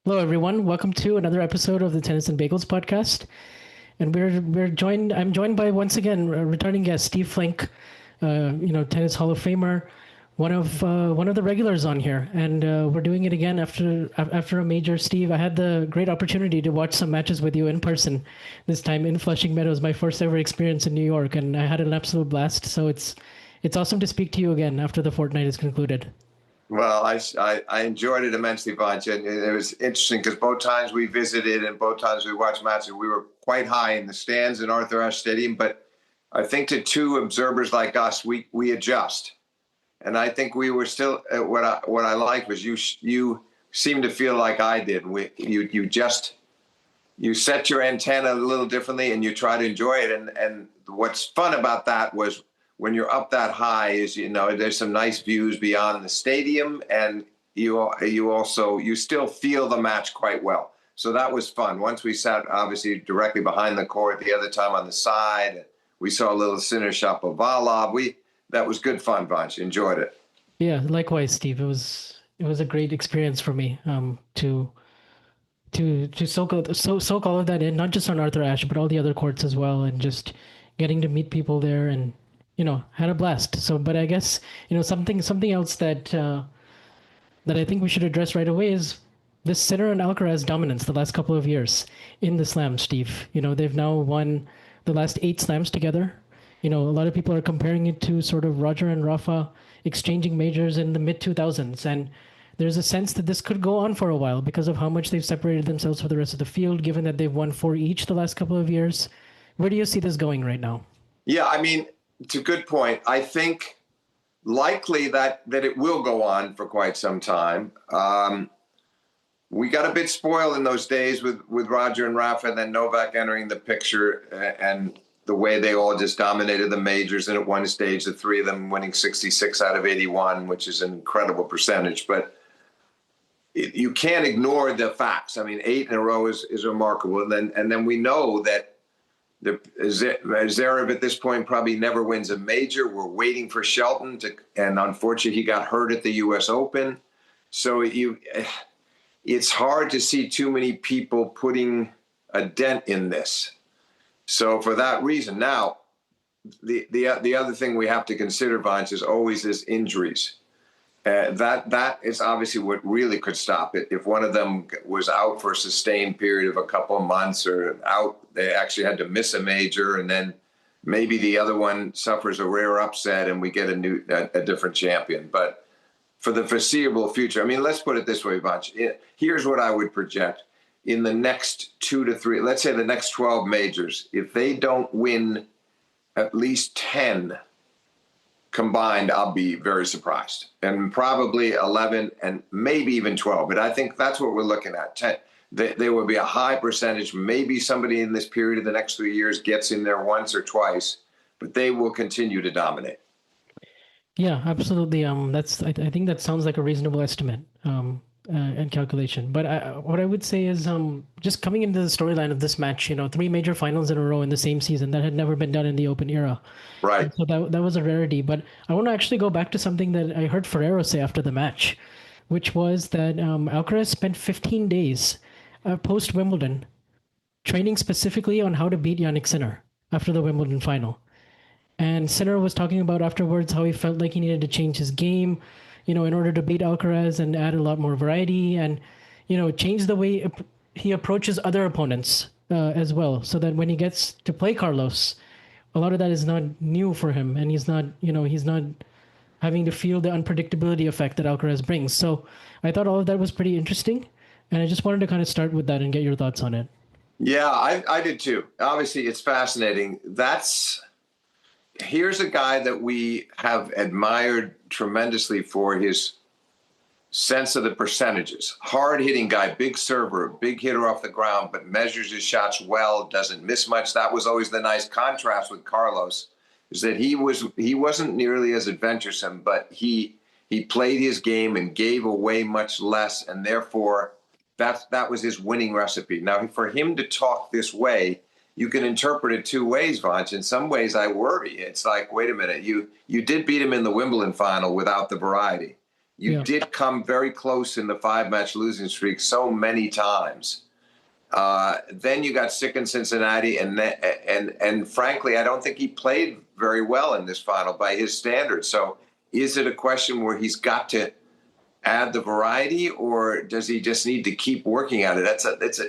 Hello, everyone. Welcome to another episode of the Tennis and Bagels podcast. And we're joined. I'm joined by once again returning guest Steve Flink, tennis Hall of Famer, one of the regulars on here. And we're doing it again after a major. Steve, I had the great opportunity to watch some matches with you in person, this time in Flushing Meadows, my first ever experience in New York, and I had an absolute blast. So it's awesome to speak to you again after the fortnight is concluded. Well, I enjoyed it immensely, Vancha. And it was interesting because both times we visited and both times we watched matches, we were quite high in the stands in Arthur Ashe Stadium. But I think to two observers like us, we adjust. And I think we were still what I liked was you seemed to feel like I did. You set your antenna a little differently and you try to enjoy it. And what's fun about that was when you're up that high is, there's some nice views beyond the stadium, and you still feel the match quite well. So that was fun. Once we sat obviously directly behind the court, the other time on the side, we saw a little Sinner Shapovalov. That was good fun, Vanch. Enjoyed it. Yeah, likewise, Steve. It was a great experience for me to soak all of that in, not just on Arthur Ashe, but all the other courts as well, and just getting to meet people there and had a blast. So, but I guess something else that I think we should address right away is this Sinner and Alcaraz dominance the last couple of years in the Slam, Steve. They've now won the last 8 Slams together. A lot of people are comparing it to sort of Roger and Rafa exchanging majors in the mid 2000s, and there's a sense that this could go on for a while because of how much they've separated themselves from the rest of the field, given that they've won 4 each the last couple of years. Where do you see this going right now? Yeah, I mean, it's a good point. I think likely that it will go on for quite some time. We got a bit spoiled in those days with Roger and Rafa, and then Novak entering the picture, and the way they all just dominated the majors. And at one stage, the 3 of them winning 66 out of 81, which is an incredible percentage. But you can't ignore the facts. I mean, 8 in a row is remarkable. And then we know that Zverev at this point probably never wins a major. We're waiting for Shelton and unfortunately he got hurt at the U.S. Open. So it's hard to see too many people putting a dent in this. So for that reason, now the other thing we have to consider, Vance, is always is injuries. That is obviously what really could stop it. If one of them was out for a sustained period of a couple of months or out, they actually had to miss a major, and then maybe the other one suffers a rare upset and we get a different champion. But for the foreseeable future, I mean, let's put it this way, Vanch. Here's what I would project. In the next 2 to 3, let's say the next 12 majors, if they don't win at least 10 combined, I'll be very surprised. And probably 11 and maybe even 12. But I think that's what we're looking at. There will be a high percentage. Maybe somebody in this period of the next 3 years gets in there once or twice, but they will continue to dominate. Yeah, absolutely. I think that sounds like a reasonable estimate and calculation. But what I would say is just coming into the storyline of this match, 3 major finals in a row in the same season that had never been done in the Open era. Right. And so that was a rarity. But I want to actually go back to something that I heard Ferrero say after the match, which was that Alcaraz spent 15 days post Wimbledon training specifically on how to beat Jannik Sinner after the Wimbledon final. And Sinner was talking about afterwards how he felt like he needed to change his game, in order to beat Alcaraz and add a lot more variety and, change the way he approaches other opponents as well. So that when he gets to play Carlos, a lot of that is not new for him. And he's not having to feel the unpredictability effect that Alcaraz brings. So I thought all of that was pretty interesting. And I just wanted to kind of start with that and get your thoughts on it. Yeah, I did too. Obviously, it's fascinating. Here's a guy that we have admired tremendously for his sense of the percentages. Hard-hitting guy, big server, big hitter off the ground, but measures his shots well, doesn't miss much. That was always the nice contrast with Carlos, is that he wasn't nearly as adventuresome, but he played his game and gave away much less, and therefore that was his winning recipe. Now, for him to talk this way, you can interpret it 2 ways, Vanch. In some ways, I worry. It's like, wait a minute, you did beat him in the Wimbledon final without the variety. You Yeah. did come very close in the 5-match losing streak so many times. Then you got sick in Cincinnati, and frankly, I don't think he played very well in this final by his standards. So, is it a question where he's got to add the variety, or does he just need to keep working at it?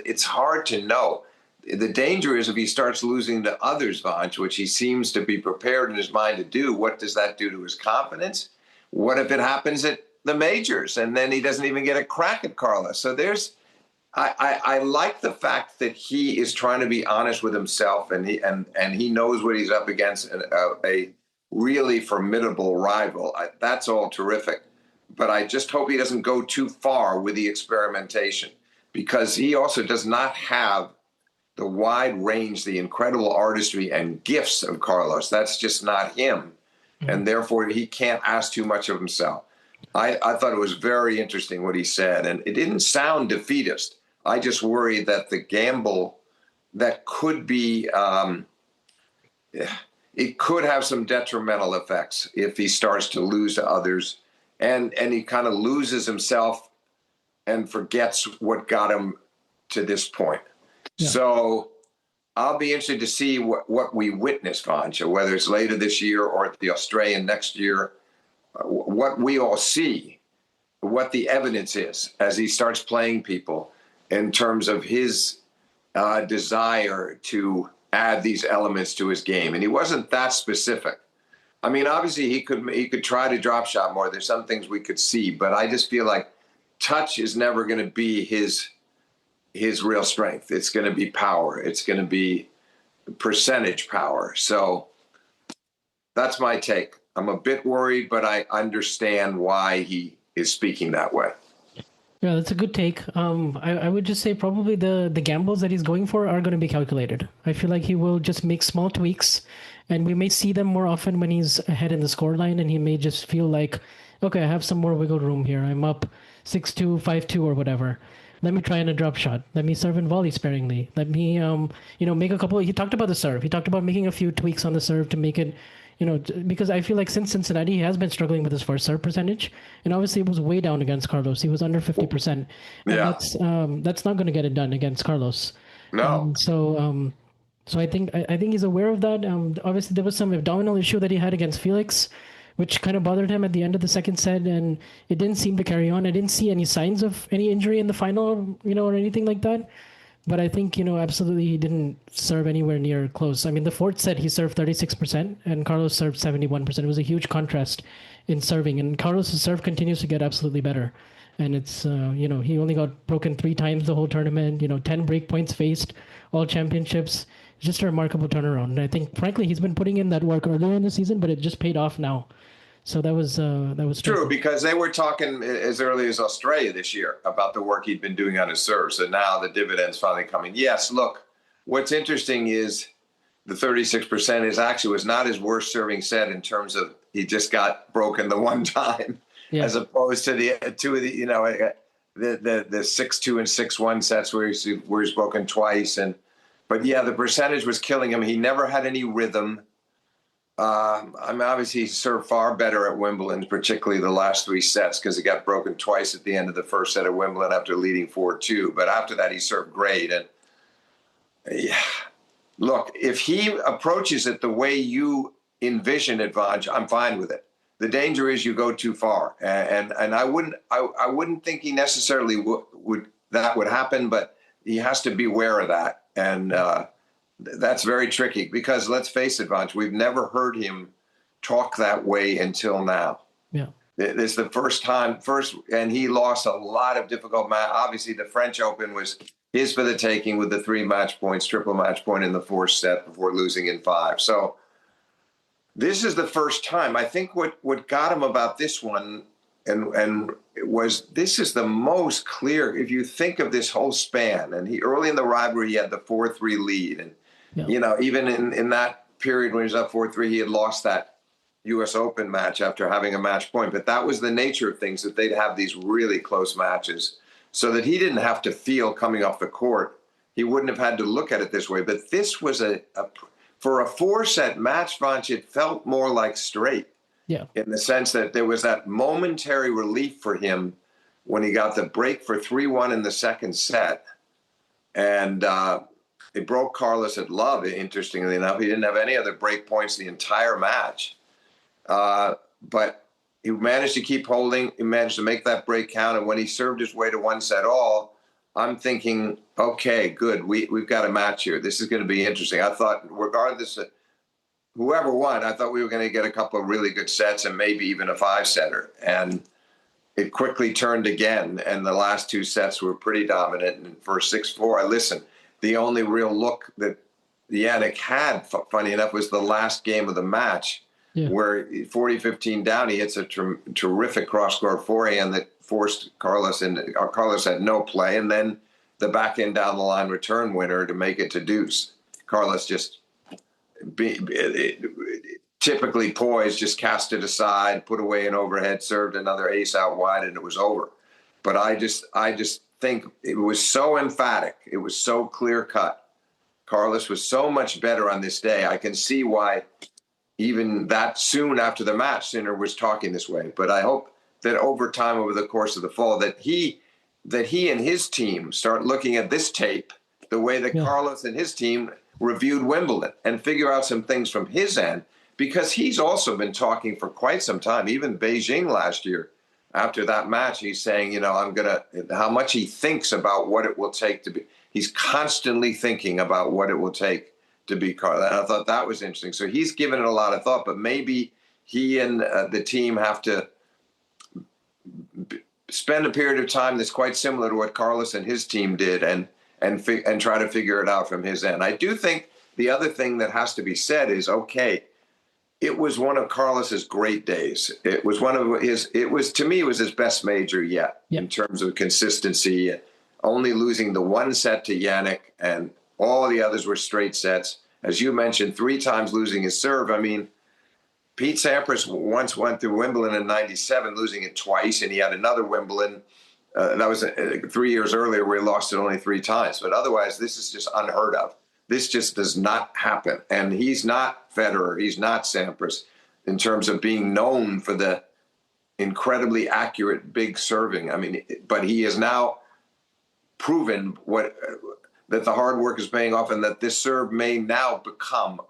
It's hard to know. The danger is if he starts losing to others, Vanch, which he seems to be prepared in his mind to do. What does that do to his confidence? What if it happens at the majors and then he doesn't even get a crack at Carlos? So I like the fact that he is trying to be honest with himself, and he knows what he's up against, a really formidable rival. That's all terrific. But I just hope he doesn't go too far with the experimentation, because he also does not have the wide range, the incredible artistry and gifts of Carlos. That's just not him. And therefore, he can't ask too much of himself. I thought it was very interesting what he said, and it didn't sound defeatist. I just worry that the gamble that could be, it could have some detrimental effects if he starts to lose to others, and he kind of loses himself and forgets what got him to this point. Yeah. So I'll be interested to see what we witness, Vancha, whether it's later this year or at the Australian next year, what we all see, what the evidence is as he starts playing people in terms of his desire to add these elements to his game. And he wasn't that specific. I mean, obviously he could try to drop shot more. There's some things we could see, but I just feel like touch is never going to be his real strength. It's going to be power. It's going to be percentage power. So that's my take. I'm a bit worried, but I understand why he is speaking that way. Yeah, that's a good take. I would just say probably the gambles that he's going for are going to be calculated. I feel like he will just make small tweaks, and we may see them more often when he's ahead in the scoreline, and he may just feel like, okay, I have some more wiggle room here. I'm up 6-2, 5-2, or whatever. Let me try in a drop shot. Let me serve and volley sparingly. Let me, make a couple. He talked about the serve. He talked about making a few tweaks on the serve to make it, because I feel like since Cincinnati, he has been struggling with his first serve percentage, and obviously it was way down against Carlos. He was under 50%, and yeah. that's not going to get it done against Carlos. No. So I think he's aware of that. Obviously there was some abdominal issue that he had against Felix, which kind of bothered him at the end of the second set, and it didn't seem to carry on. I didn't see any signs of any injury in the final, or anything like that. But I think, absolutely he didn't serve anywhere near close. I mean, the fourth set, he served 36%, and Carlos served 71%. It was a huge contrast in serving, and Carlos' serve continues to get absolutely better. And it's, he only got broken 3 times the whole tournament, 10 break points faced, all championships. It's just a remarkable turnaround. And I think, frankly, he's been putting in that work earlier in the season, but it just paid off now. So that was true, because they were talking as early as Australia this year about the work he'd been doing on his serve. So now the dividends finally coming. Yes, look, what's interesting is the 36% was not his worst serving set in terms of he just got broken the one time, as opposed to the two of the the 6-2 and 6-1 sets where he's broken twice. But the percentage was killing him. He never had any rhythm. Obviously he served far better at Wimbledon, particularly the last 3 sets, because he got broken twice at the end of the first set of Wimbledon after leading 4-2. But after that, he served great. And look, if he approaches it the way you envision it, Vaj, I'm fine with it. The danger is you go too far, and I wouldn't think he necessarily would happen, but he has to be aware of that. And that's very tricky, because let's face it, Vanch, we've never heard him talk that way until now. Yeah. It's the first time, and he lost a lot of difficult matches. Obviously, the French Open was his for the taking with the 3 match points, triple match point in the 4th set before losing in 5. So this is the first time. I think what got him about this one and was this is the most clear, if you think of this whole span, and he early in the rivalry, he had the 4-3 lead, and even in that period when he was up 4-3, he had lost that U.S. Open match after having a match point. But that was the nature of things, that they'd have these really close matches, so that he didn't have to feel coming off the court. He wouldn't have had to look at it this way. But this was for a 4-set match, Vanch, it felt more like straight. Yeah. in the sense that there was that momentary relief for him when he got the break for 3-1 in the second set. And it broke Carlos at love, interestingly enough. He didn't have any other break points the entire match. But he managed to keep holding. He managed to make that break count. And when he served his way to 1-set-all, I'm thinking, okay, good. We've got a match here. This is going to be interesting. I thought, regardless of whoever won, I thought we were going to get a couple of really good sets and maybe even a 5-setter. And it quickly turned again. And the last 2 sets were pretty dominant. And for 6-4, listen, the only real look that Jannik had, funny enough, was the last game of the match. Yeah. Where 40-15 down, he hits a terrific cross-court forehand that forced Carlos into. Carlos had no play, and then the backhand down the line return winner to make it to deuce. Carlos just typically poised, just cast it aside, put away an overhead, served another ace out wide, and it was over. But I just think it was so emphatic. It was so clear cut. Carlos was so much better on this day. I can see why. Even that soon after the match, Sinner was talking this way. But I hope that over time, over the course of the fall, that he and his team start looking at this tape the way that Carlos and his team reviewed Wimbledon and figure out some things from his end, because he's also been talking for quite some time. Even Beijing last year, after that match, he's saying, how much he thinks about what it will take to be. He's constantly thinking about what it will take to be Carlos. And I thought that was interesting. So he's given it a lot of thought, but maybe he and the team have to spend a period of time that's quite similar to what Carlos and his team did and try to figure it out from his end. I do think the other thing that has to be said is, okay, it was one of Carlos's great days. It was to me, it was his best major yet in terms of consistency, only losing the 1 set to Jannik, and all the others were straight sets. As you mentioned, 3 times losing his serve. I mean, Pete Sampras once went through Wimbledon in '97, losing it twice, and he had another Wimbledon. That was 3 years earlier where he lost it only 3 times. But otherwise, this is just unheard of. This just does not happen. And he's not Federer. He's not Sampras in terms of being known for the incredibly accurate big serving. I mean, but he has now proven that the hard work is paying off, and that this serve may now become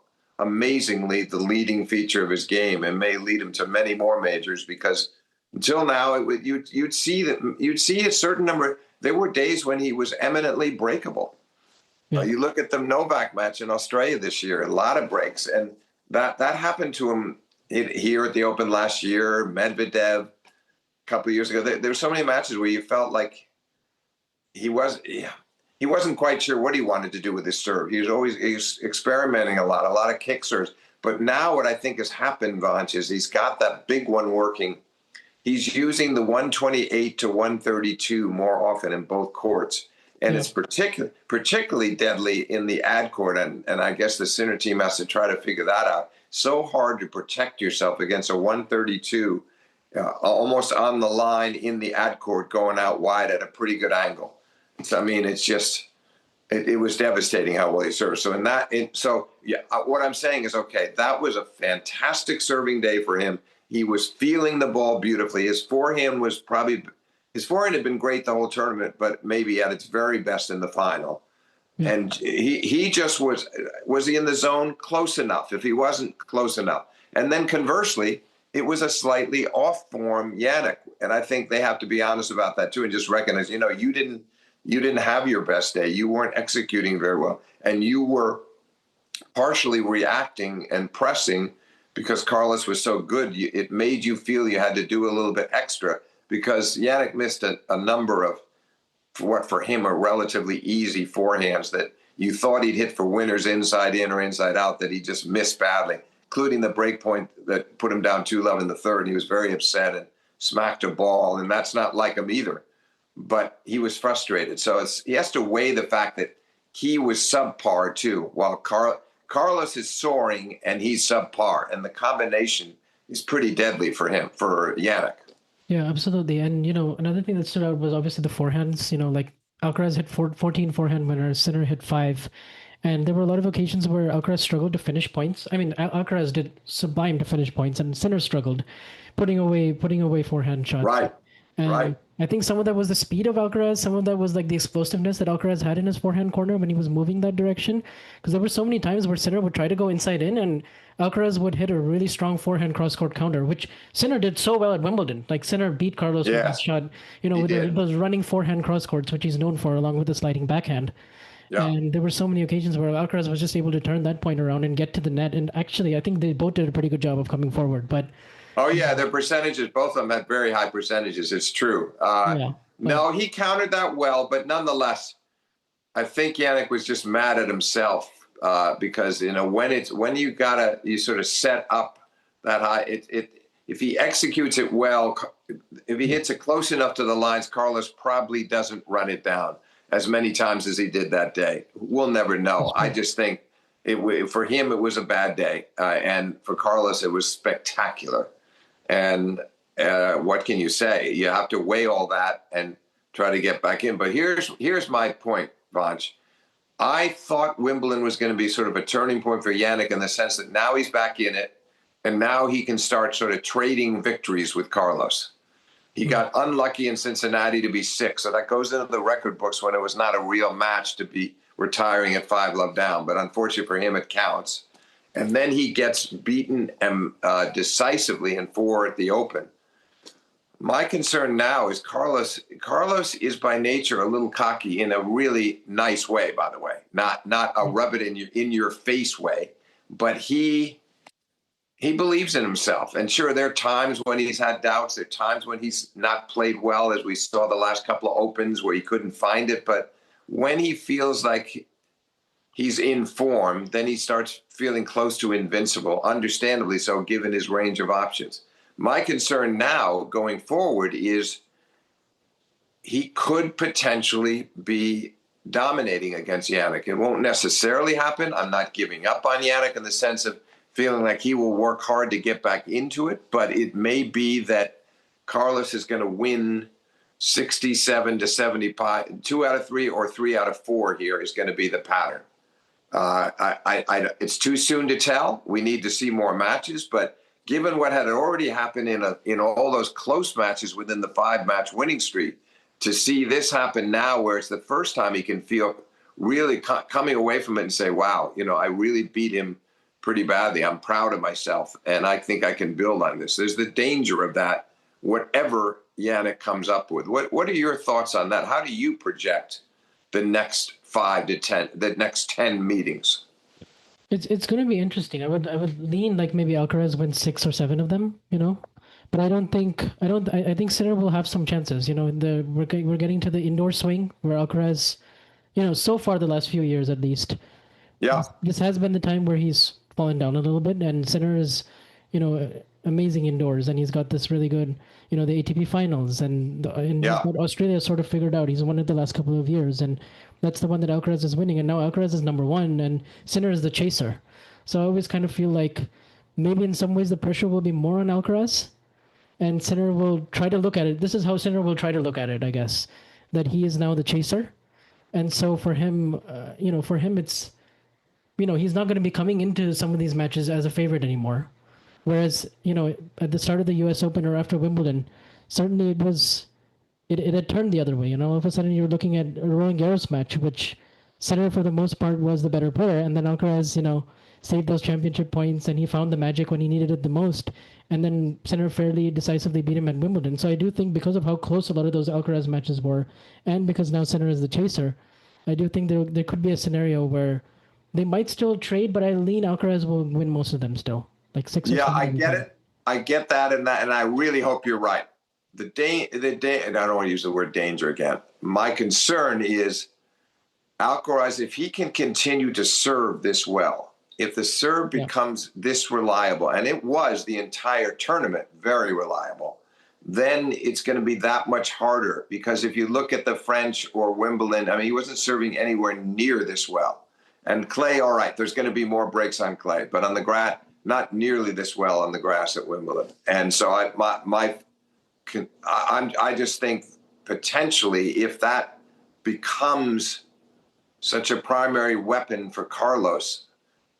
amazingly the leading feature of his game and may lead him to many more majors, because until now you'd see a certain number. There were days when he was eminently breakable. Yeah. You look at the Novak match in Australia this year, a lot of breaks, and that happened to him here at the Open last year, Medvedev a couple of years ago. There were so many matches where you felt like he wasn't quite sure what he wanted to do with his serve. He was experimenting a lot of kick serves. But now what I think has happened, Vanch, is he's got that big one working. He's using the 128 to 132 more often in both courts. And it's particularly deadly in the ad court. And I guess the Sinner team has to try to figure that out. So hard to protect yourself against a 132, almost on the line in the ad court, going out wide at a pretty good angle. So, I mean, it's just, it was devastating how well he served. So what I'm saying is, okay, that was a fantastic serving day for him. He was feeling the ball beautifully. His forehand had been great the whole tournament, but maybe at its very best in the final. Yeah. And he just was he in the zone close enough? If he wasn't close enough. And then conversely, it was a slightly off form Jannik. And I think they have to be honest about that too, and just recognize, you didn't have your best day. You weren't executing very well. And you were partially reacting and pressing because Carlos was so good. It made you feel you had to do a little bit extra, because Jannik missed a number of what for him are relatively easy forehands that you thought he'd hit for winners inside in or inside out that he just missed badly, including the break point that put him down 2-love in the third. He was very upset and smacked a ball, and that's not like him either. But he was frustrated. So he has to weigh the fact that he was subpar too, while Carlos is soaring and he's subpar. And the combination is pretty deadly for Jannik. Yeah, absolutely. And, another thing that stood out was obviously the forehands. Like Alcaraz hit 14 forehand winners, Sinner hit 5. And there were a lot of occasions where Alcaraz struggled to finish points. I mean, Alcaraz did sublime to finish points, and Sinner struggled, putting away forehand shots. Right, And right. I think some of that was the speed of Alcaraz. Some of that was like the explosiveness that Alcaraz had in his forehand corner when he was moving that direction. Because there were so many times where Sinner would try to go inside in, and Alcaraz would hit a really strong forehand cross-court counter, which Sinner did so well at Wimbledon. Like Sinner beat Carlos with that Yes, shot, he with did. those running forehand cross courts, which he's known for, along with the sliding backhand. Yeah. And there were so many occasions where Alcaraz was just able to turn that point around and get to the net. And actually, I think they both did a pretty good job of coming forward. But Oh yeah, their percentages, both of them had very high percentages. It's true. yeah, but No, he countered that well, but nonetheless, I think Yannick was just mad at himself because when you sort of set up that high, if he executes it well, if he hits it close enough to the lines, Carlos probably doesn't run it down as many times as he did that day. We'll never know. I just think for him it was a bad day, and for Carlos it was spectacular. And what can you say? You have to weigh all that and try to get back in. But here's my point, Vanch. I thought Wimbledon was going to be sort of a turning point for Yannick in the sense that now he's back in it, and now he can start sort of trading victories with Carlos. He got unlucky in Cincinnati to be sick, so that goes into the record books when it was not a real match to be retiring at 5-love down. But unfortunately for him, it counts. And then he gets beaten decisively in 4 at the Open. My concern now is Carlos. Carlos is by nature a little cocky in a really nice way, by the way, not a rub it in your face way, but he believes in himself. And sure, there are times when he's had doubts. There are times when he's not played well, as we saw the last couple of Opens where he couldn't find it. But when he feels like he's in form, then he starts feeling close to invincible, understandably so, given his range of options. My concern now going forward is he could potentially be dominating against Yannick. It won't necessarily happen. I'm not giving up on Yannick in the sense of feeling like he will work hard to get back into it, but it may be that Carlos is going to win 67 to 75, 2 out of 3 or 3 out of 4 here is going to be the pattern. It's too soon to tell. We need to see more matches, but given what had already happened in all those close matches within the 5-match winning streak, to see this happen now, where it's the first time he can feel really coming away from it and say, "Wow, I really beat him pretty badly. I'm proud of myself, and I think I can build on this." There's the danger of that, whatever Yannick comes up with. What are your thoughts on that? How do you project the next 5 to 10, the next 10 meetings? it's going to be interesting. I would lean like maybe Alcaraz wins 6 or 7 of them. But I think Sinner will have some chances. We're getting to the indoor swing where Alcaraz, so far the last few years at least, Yeah, this has been the time where he's fallen down a little bit, and Sinner is, amazing indoors, and he's got this really good, the ATP finals, and he's yeah, got Australia sort of figured out. He's won it the last couple of years, and that's the one that Alcaraz is winning, and now Alcaraz is number one, and Sinner is the chaser. So I always kind of feel like maybe in some ways the pressure will be more on Alcaraz, and Sinner will try to look at it. This is how Sinner will try to look at it, I guess, that he is now the chaser, and so for him, it's he's not going to be coming into some of these matches as a favorite anymore. Whereas, at the start of the U.S. Open or after Wimbledon, certainly it had turned the other way. All of a sudden you're looking at a Roland Garros match, which Sinner for the most part was the better player, and then Alcaraz, saved those championship points, and he found the magic when he needed it the most, and then Sinner fairly decisively beat him at Wimbledon. So I do think because of how close a lot of those Alcaraz matches were, and because now Sinner is the chaser, I do think there could be a scenario where they might still trade, but I lean Alcaraz will win most of them still, like 6 or yeah. 7 I of get them. it. I get that, and I really hope you're right. And I don't want to use the word danger again. My concern is Alcaraz, if he can continue to serve this well, if the serve Yeah, becomes this reliable, and it was the entire tournament very reliable, then it's going to be that much harder. Because if you look at the French or Wimbledon, I mean, he wasn't serving anywhere near this well. And clay, all right, there's going to be more breaks on clay, but on the grass, not nearly this well on the grass at Wimbledon. And so I just think potentially if that becomes such a primary weapon for Carlos,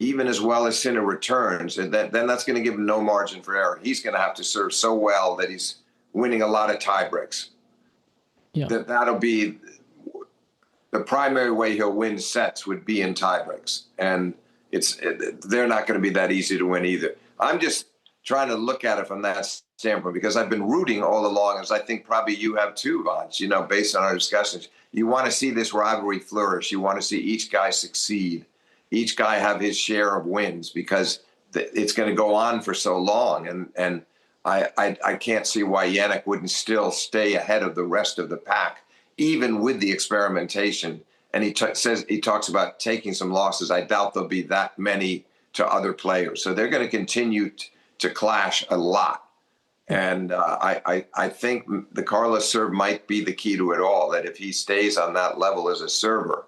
even as well as Sinner returns, and then that's going to give him no margin for error. He's going to have to serve so well that he's winning a lot of tie breaks. Yeah. That'll be the primary way he'll win sets would be in tie breaks, and they're not going to be that easy to win either. I'm just trying to look at it from that standpoint because I've been rooting all along, as I think probably you have too, Vance, based on our discussions. You want to see this rivalry flourish. You want to see each guy succeed, each guy have his share of wins, because it's going to go on for so long. And I can't see why Jannik wouldn't still stay ahead of the rest of the pack, even with the experimentation. And he talks about taking some losses. I doubt there'll be that many to other players. So they're going to continue to clash a lot. And I think the Carlos serve might be the key to it all, that if he stays on that level as a server,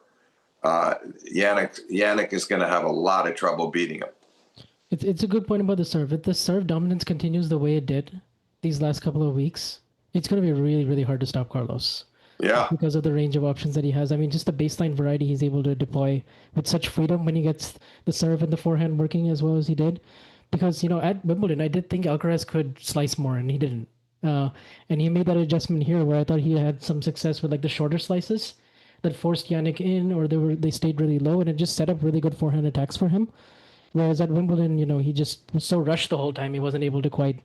Jannik is going to have a lot of trouble beating him. It's a good point about the serve. If the serve dominance continues the way it did these last couple of weeks, it's going to be really, really hard to stop Carlos. Yeah. Because of the range of options that he has. I mean, just the baseline variety he's able to deploy with such freedom when he gets the serve and the forehand working as well as he did. Because, at Wimbledon, I did think Alcaraz could slice more, and he didn't. And he made that adjustment here where I thought he had some success with the shorter slices that forced Jannik in, or they stayed really low, and it just set up really good forehand attacks for him. Whereas at Wimbledon, he just was so rushed the whole time, he wasn't able to quite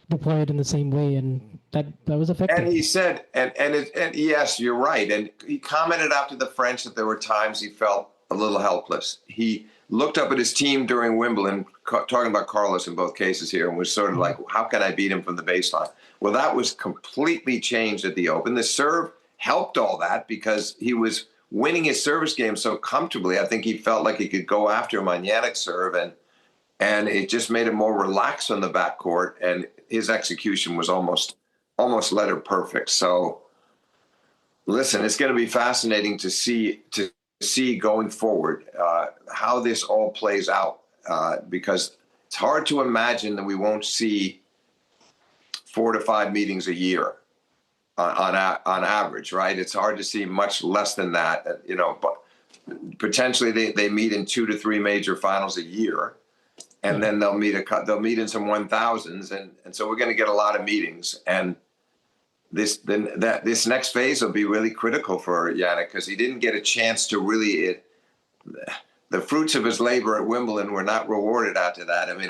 deploy it in the same way, and that was effective. And he said, and yes, you're right. And he commented after the French that there were times he felt a little helpless. He looked up at his team during Wimbledon, talking about Carlos in both cases here, and was sort of like, how can I beat him from the baseline? Well, that was completely changed at the Open. The serve helped all that because he was winning his service game so comfortably. I think he felt like he could go after him on Jannik's serve, and it just made him more relaxed on the backcourt, and his execution was almost letter perfect. So, listen, it's going to be fascinating to see going forward how this all plays out, because it's hard to imagine that we won't see 4 to 5 meetings a year on average, right? It's hard to see much less than that, but potentially they meet in 2 to 3 major finals a year. And then they'll meet in some 1000s, and so we're going to get a lot of meetings. And this next phase will be really critical for Jannik, because he didn't get a chance to really. The fruits of his labor at Wimbledon were not rewarded after that. I mean,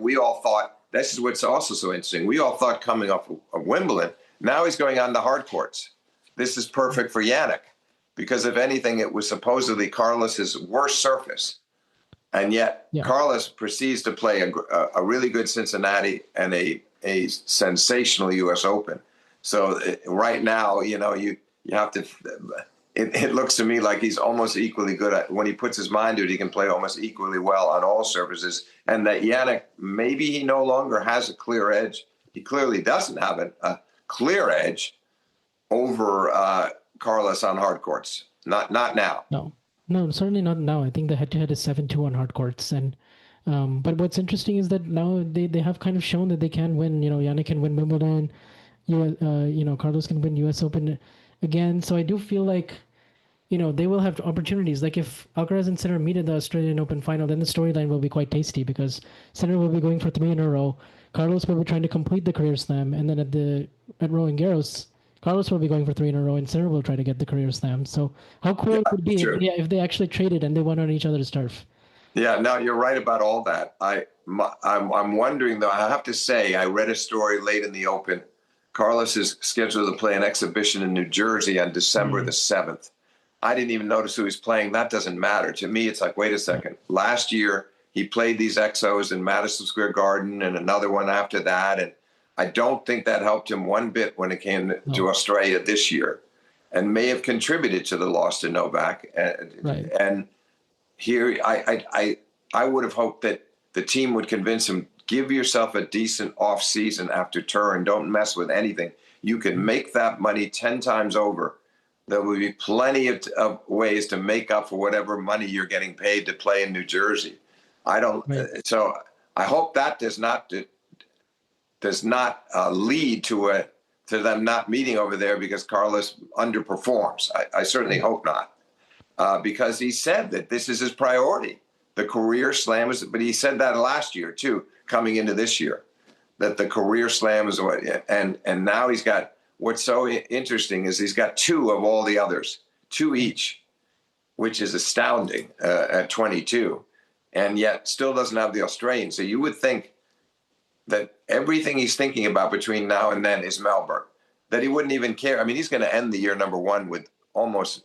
we all thought, this is what's also so interesting. We all thought coming off of Wimbledon, now he's going on the hard courts. This is perfect for Jannik, because if anything, it was supposedly Carlos's worst surface. And yet, Carlos proceeds to play a really good Cincinnati and a sensational U.S. Open. So right now, you have to. It looks to me like he's almost equally good at, when he puts his mind to it, he can play almost equally well on all surfaces. And that Jannik, maybe he no longer has a clear edge. He clearly doesn't have a clear edge over Carlos on hard courts. Not now. No, certainly not now. I think the head-to-head is 7-2 on hard courts, and but what's interesting is that now they have kind of shown that they can win. Jannik can win Wimbledon. Carlos can win U.S. Open again. So I do feel like, they will have opportunities. Like if Alcaraz and Sinner meet in the Australian Open final, then the storyline will be quite tasty, because Sinner will be going for 3 in a row. Carlos will be trying to complete the career slam, and then at Roland Garros, Carlos will be going for 3 in a row, and Sinner will try to get the career slam. So how cool it would be if they actually traded and they won on each other's turf. Yeah, no, you're right about all that. I'm wondering, though, I have to say, I read a story late in the Open. Carlos is scheduled to play an exhibition in New Jersey on December the 7th. I didn't even notice who he's playing. That doesn't matter. To me, it's like, wait a second. Last year, he played these XOs in Madison Square Garden and another one after that, and I don't think that helped him one bit when it came to Australia this year, and may have contributed to the loss to Novak. And here, I would have hoped that the team would convince him, give yourself a decent off season after Turin. Don't mess with anything. You can make that money 10 times over. There will be plenty of ways to make up for whatever money you're getting paid to play in New Jersey. So I hope that does not lead to them not meeting over there because Carlos underperforms. I certainly hope not. because he said that this is his priority. The career slam is, but he said that last year too, coming into this year, that the career slam is what, and now he's got, what's so interesting is he's got two of all the others, two each, which is astounding at 22, and yet still doesn't have the Australian. So you would think that everything he's thinking about between now and then is Melbourne, that he wouldn't even care. I mean, he's going to end the year number one with almost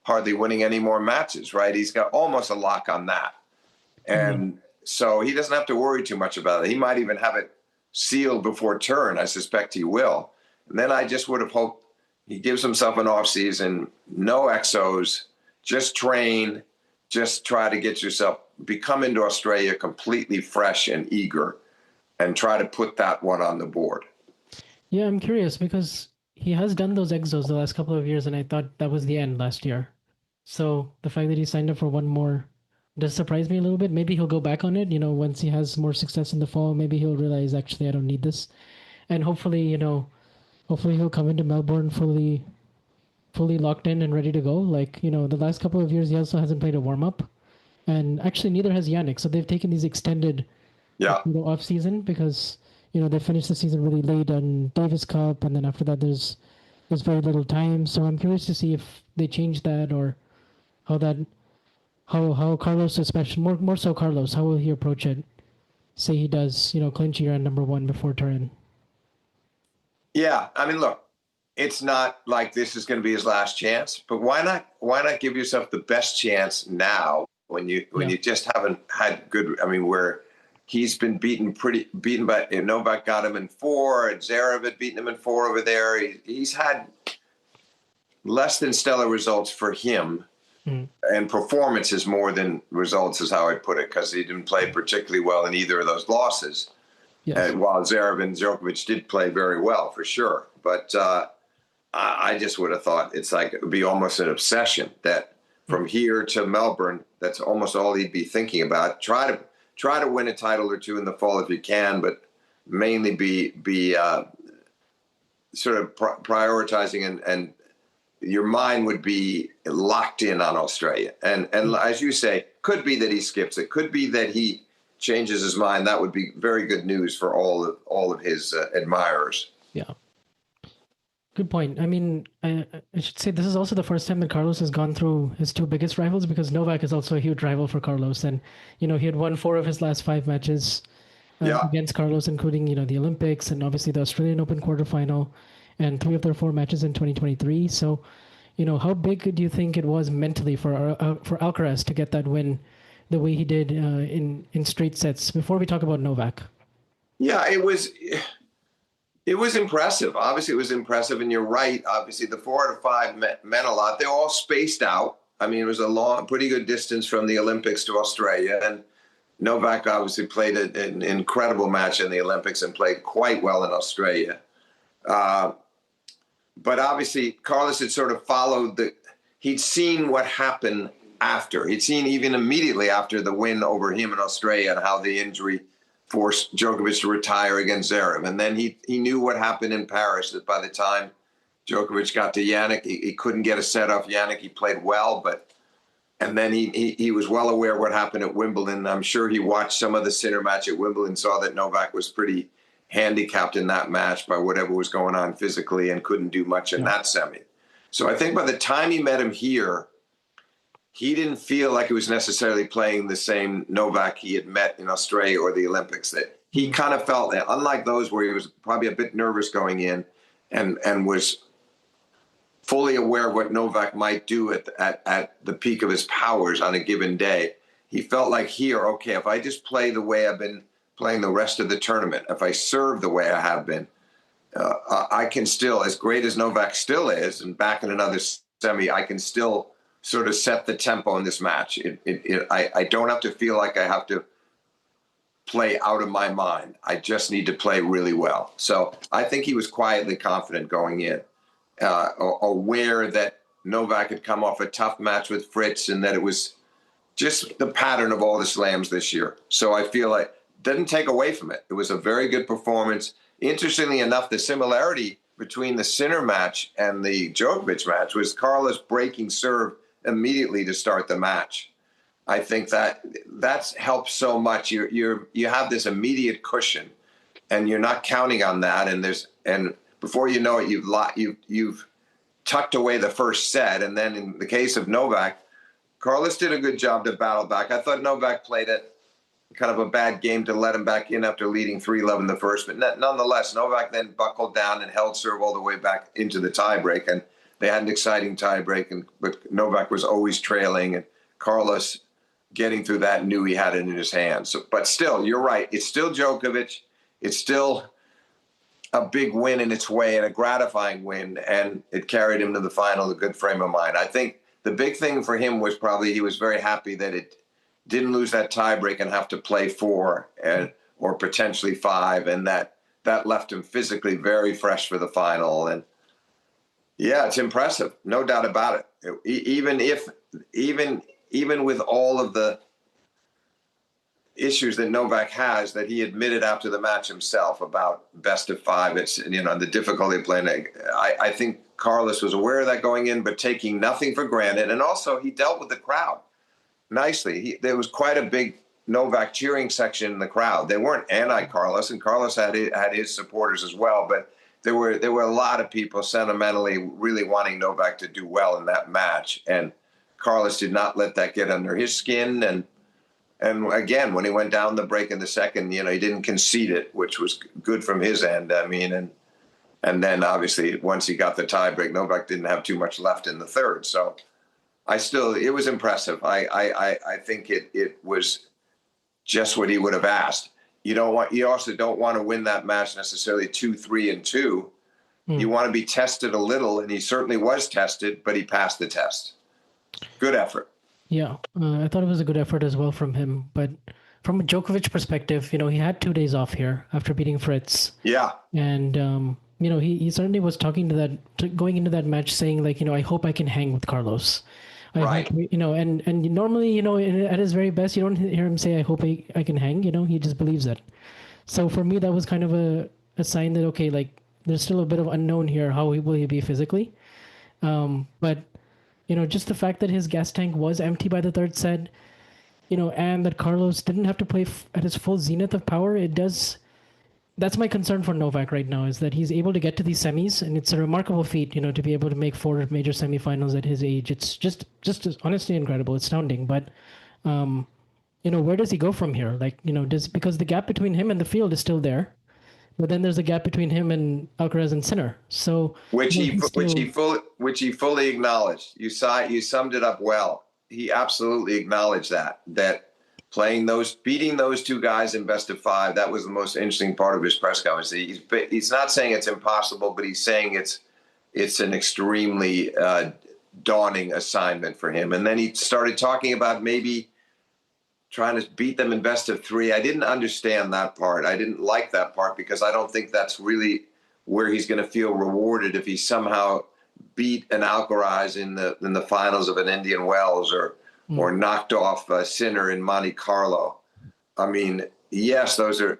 hardly winning any more matches, right? He's got almost a lock on that. And so he doesn't have to worry too much about it. He might even have it sealed before turn. I suspect he will. And then I just would have hoped he gives himself an off season, no exos, just train, just try to get yourself, become into Australia completely fresh and eager, and try to put that one on the board. Yeah, I'm curious because he has done those exos the last couple of years, and I thought that was the end last year. So the fact that he signed up for one more does surprise me a little bit. Maybe he'll go back on it, once he has more success in the fall. Maybe he'll realize, actually, I don't need this. And hopefully, hopefully he'll come into Melbourne fully locked in and ready to go. Like, the last couple of years, he also hasn't played a warm-up. And actually, neither has Yannick. So they've taken these extended off season because, they finished the season really late on Davis Cup. And then after that, there's very little time. So I'm curious to see if they change that or how Carlos, especially more so Carlos, how will he approach it? Say he does, clinch year on number one before Turin. Yeah, I mean, look, it's not like this is going to be his last chance, but why not give yourself the best chance now when you just haven't had good. I mean, where he's been beaten by Novak, got him in 4, and Zverev had beaten him in 4 over there. He's had less than stellar results for him. And performances more than results is how I put it, because he didn't play particularly well in either of those losses. Yes. And while Zverev and Djokovic did play very well, for sure. But I just would have thought it's like it would be almost an obsession that from here to Melbourne, that's almost all he'd be thinking about. Try to win a title or two in the fall if you can, but mainly be sort of prioritizing and your mind would be locked in on Australia. And as you say, could be that he skips it. Could be that he changes his mind. That would be very good news for all of his admirers. Yeah. Good point. I mean, I should say this is also the first time that Carlos has gone through his two biggest rivals, because Novak is also a huge rival for Carlos. And, he had won 4 of his last 5 matches against Carlos, including, the Olympics and obviously the Australian Open quarterfinal, and 3 of their 4 matches in 2023. So, how big do you think it was mentally for Alcaraz to get that win the way he did in straight sets? Before we talk about Novak. Yeah, it was impressive. Obviously, it was impressive, and you're right. Obviously, the 4 out of 5 meant a lot. They're all spaced out. I mean, it was a pretty good distance from the Olympics to Australia, and Novak obviously played an incredible match in the Olympics and played quite well in Australia. But obviously, Carlos had sort of he'd seen what happened after. He'd seen even immediately after the win over him in Australia and how the injury forced Djokovic to retire against Zverev. And then he knew what happened in Paris, that by the time Djokovic got to Yannick, he couldn't get a set off Yannick. He played well, and then he was well aware of what happened at Wimbledon. I'm sure he watched some of the Sinner match at Wimbledon, saw that Novak was pretty handicapped in that match by whatever was going on physically and couldn't do much in that semi. So I think by the time he met him here, he didn't feel like he was necessarily playing the same Novak he had met in Australia or the Olympics. That he kind of felt that, unlike those where he was probably a bit nervous going in and was fully aware of what Novak might do at the peak of his powers on a given day. He felt like here, okay, if I just play the way I've been playing the rest of the tournament, if I serve the way I have been, I can still, as great as Novak still is, and back in another semi, I can still sort of set the tempo in this match. I don't have to feel like I have to play out of my mind. I just need to play really well. So I think he was quietly confident going in, aware that Novak had come off a tough match with Fritz and that it was just the pattern of all the slams this year. So I feel like didn't take away from it. It was a very good performance. Interestingly enough, the similarity between the Sinner match and the Djokovic match was Carlos breaking serve immediately to start the match. I think that's helped so much. You have this immediate cushion, and you're not counting on that. And before you know it, you've tucked away the first set. And then in the case of Novak, Carlos did a good job to battle back. I thought Novak played it kind of a bad game to let him back in after leading 3-love in the first. But nonetheless, Novak then buckled down and held serve all the way back into the tiebreak. And they had an exciting tiebreak, but Novak was always trailing, and Carlos, getting through that, knew he had it in his hands. So, but still, you're right. It's still Djokovic. It's still a big win in its way and a gratifying win, and it carried him to the final, a good frame of mind. I think the big thing for him was probably he was very happy that it didn't lose that tiebreak and have to play 4 or potentially 5, and that left him physically very fresh for the final. And yeah, it's impressive, no doubt about it. Even with all of the issues that Novak has, that he admitted after the match himself about best of 5, it's, the difficulty of playing. I think Carlos was aware of that going in, but taking nothing for granted. And also he dealt with the crowd nicely. There was quite a big Novak cheering section in the crowd. They weren't anti-Carlos, and Carlos had his supporters as well, but there were a lot of people sentimentally really wanting Novak to do well in that match. And Carlos did not let that get under his skin. And again, when he went down the break in the second, he didn't concede it, which was good from his end. I mean, and then obviously once he got the tie break, Novak didn't have too much left in the third. So it was impressive. I think it was just what he would have asked. You also don't want to win that match necessarily 2-3-2. You want to be tested a little, and he certainly was tested, but he passed the test. Good effort. Yeah, I thought it was a good effort as well from him. But from a Djokovic perspective, he had 2 days off here after beating Fritz. Yeah. And, he certainly was talking going into that match saying, like, I hope I can hang with Carlos. Right. Hope, and normally, at his very best, you don't hear him say, I hope I can hang, he just believes it. So for me, that was kind of a sign that, okay, like, there's still a bit of unknown here. How will he be physically? But just the fact that his gas tank was empty by the third set, and that Carlos didn't have to play at his full zenith of power, that's my concern for Novak right now, is that he's able to get to these semis, and it's a remarkable feat, to be able to make 4 major semifinals at his age. It's just honestly incredible, astounding. But, where does he go from here? Like, because the gap between him and the field is still there. But then there's a gap between him and Alcaraz and Sinner. So which he fully acknowledged. You summed it up well. He absolutely acknowledged that beating those 2 guys in best of 5, that was the most interesting part of his press conference. He's not saying it's impossible, but he's saying it's an extremely daunting assignment for him. And then he started talking about maybe trying to beat them in best of 3. I didn't understand that part. I didn't like that part, because I don't think that's really where he's going to feel rewarded if he somehow beat an Alcaraz in the finals of an Indian Wells or knocked off Sinner in Monte Carlo. I mean, yes, those are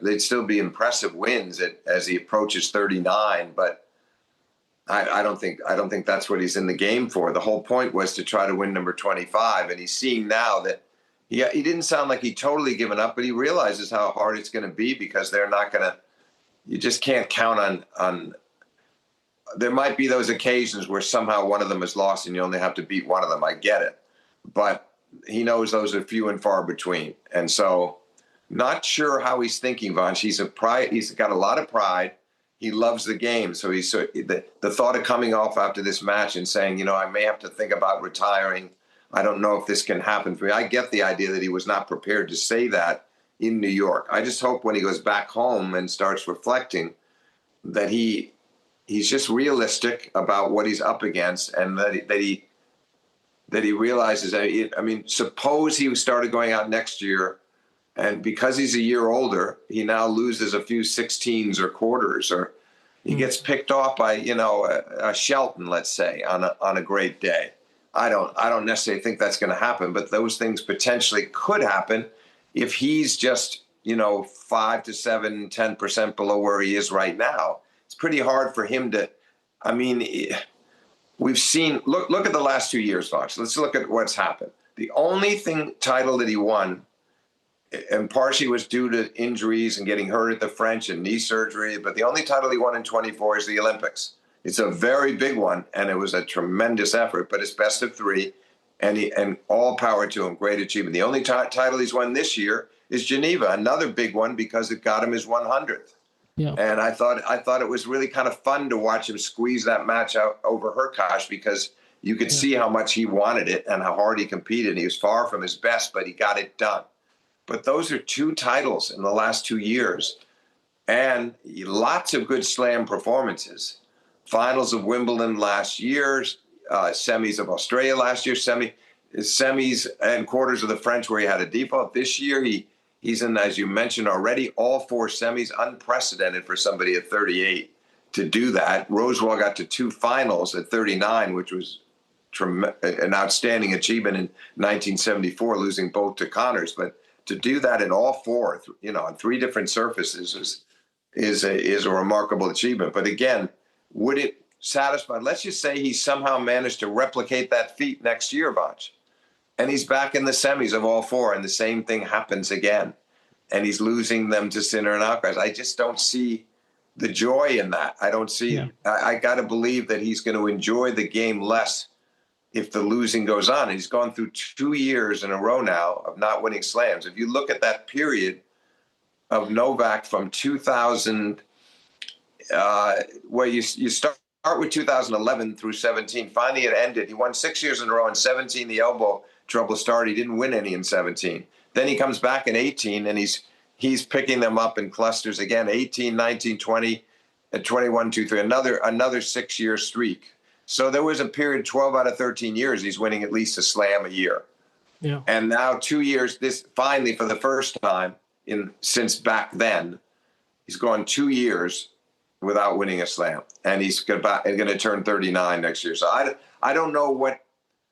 they'd still be impressive wins as he approaches 39, but I don't think that's what he's in the game for. The whole point was to try to win number 25, and he's seeing now that he didn't sound like he totally given up, but he realizes how hard it's going to be, because they're not going to. You just can't count on. There might be those occasions where somehow one of them is lost and you only have to beat one of them. I get it, but he knows those are few and far between, and so not sure how he's thinking, Vanch. He's got a lot of pride. He loves the game, so the thought of coming off after this match and saying, I may have to think about retiring. I don't know if this can happen for me. I get the idea that he was not prepared to say that in New York. I just hope when he goes back home and starts reflecting that he's just realistic about what he's up against, and that he realizes that. I mean, suppose he started going out next year, and because he's a year older, he now loses a few 16s or quarters, or he gets picked off by a Shelton, let's say, on a great day. I don't necessarily think that's going to happen, but those things potentially could happen if he's just 5 to 7, 10% below where he is right now. It's pretty hard for him to. I mean, we've seen, look at the last 2 years, Fox. Let's look at what's happened. The only title that he won, and partially was due to injuries and getting hurt at the French and knee surgery, but the only title he won in 24 is the Olympics. It's a very big one, and it was a tremendous effort, but it's best of three, and all power to him. Great achievement. The only title he's won this year is Geneva, another big one because it got him his 100th. Yeah. And I thought it was really kind of fun to watch him squeeze that match out over Hurkacz, because you could see how much he wanted it and how hard he competed. And he was far from his best, but he got it done. But those are 2 titles in the last 2 years, and lots of good slam performances. Finals of Wimbledon last year, semis of Australia last year, semis and quarters of the French where he had a default. This year he's in, as you mentioned already, all 4 semis, unprecedented for somebody at 38 to do that. Rosewall got to 2 finals at 39, which was an outstanding achievement in 1974, losing both to Connors. But to do that in all 4, on 3 different surfaces is a remarkable achievement. But again, would it satisfy? Let's just say he somehow managed to replicate that feat next year, Vach, and he's back in the semis of all 4, and the same thing happens again, and he's losing them to Sinner and Alcaraz. I just don't see the joy in that. I don't see. Yeah. I got to believe that he's going to enjoy the game less if the losing goes on. And he's gone through 2 years in a row now of not winning slams. If you look at that period of Novak from 2000, where you start with 2011 through 17, finally it ended. He won 6 years in a row. In 17, the elbow trouble started. He didn't win any in 17. Then he comes back in 18, and he's picking them up in clusters again. 18, 19, 20, and 21, 2, 3. Another 6-year streak. So there was a period, 12 out of 13 years, he's winning at least a slam a year. Yeah. And now 2 years, this finally for the first time since back then, he's gone 2 years without winning a slam, and he's going to turn 39 next year. So I don't know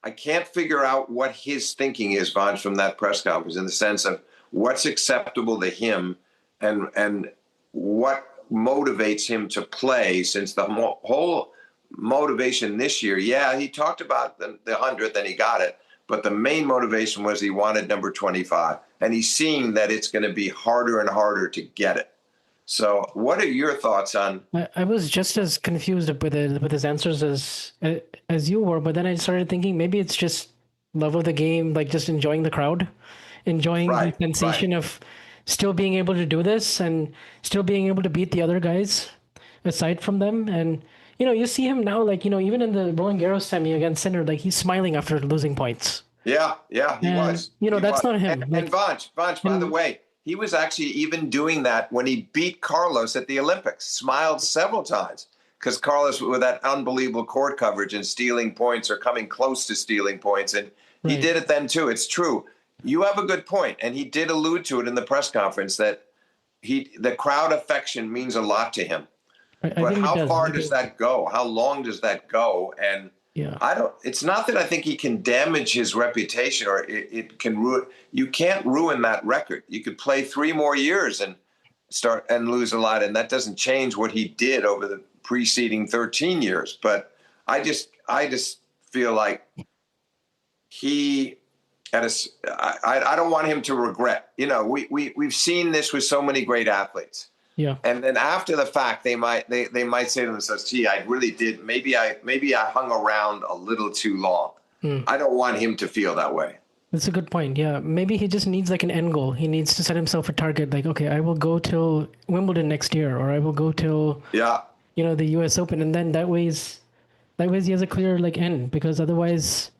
I can't figure out what his thinking is, Vanch, from that press conference, in the sense of what's acceptable to him and what motivates him to play, since the whole motivation this year, he talked about the 100th and he got it, but the main motivation was he wanted number 25, and he's seeing that it's going to be harder and harder to get it. So what are your thoughts on? I was just as confused with his answers as you were, but then I started thinking maybe it's just love of the game, like just enjoying the crowd, enjoying the sensation of still being able to do this and still being able to beat the other guys aside from them. And you see him now, like, even in the Roland Garros semi against Sinner, like he's smiling after losing points. Yeah, he was. That's not him. And Vanch, by the way, he was actually even doing that when he beat Carlos at the Olympics. Smiled several times, because Carlos, with that unbelievable court coverage and stealing points or coming close to stealing points, and he did it then too. It's true. You have a good point, and he did allude to it in the press conference that the crowd affection means a lot to him. But how far does that go? How long does that go? And it's not that I think he can damage his reputation, or it can ruin. You can't ruin that record. You could play 3 more years and start and lose a lot, and that doesn't change what he did over the preceding 13 years. But I just feel like I don't want him to regret. We've seen this with so many great athletes. Yeah. And then after the fact, they might say to themselves, "Gee, I really did. Maybe I hung around a little too long." I don't want him to feel that way. That's a good point. Yeah. Maybe he just needs like an end goal. He needs to set himself a target. Like, okay, I will go till Wimbledon next year, or I will go till the U.S. Open, and then that way he has a clear like end, because otherwise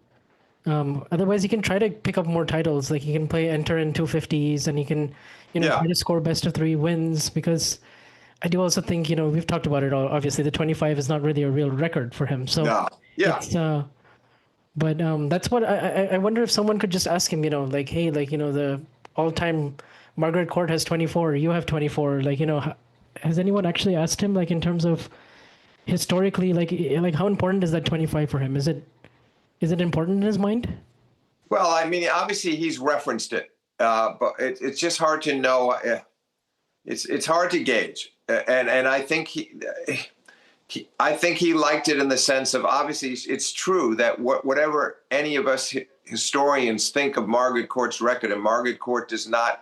he can try to pick up more titles. Like he can enter in 250s, and he can try to score best of 3 wins, because I do also think, we've talked about it all. Obviously, the 25 is not really a real record for him. So but that's what I wonder if someone could just ask him, like, hey, like, the all-time Margaret Court has 24, you have 24. Like, has anyone actually asked him, like, in terms of historically, like how important is that 25 for him? Is it important in his mind? Well, I mean, obviously he's referenced it. But it's just hard to know. It's hard to gauge, and I think I think he liked it in the sense of, obviously it's true that whatever any of us historians think of Margaret Court's record, and Margaret Court is not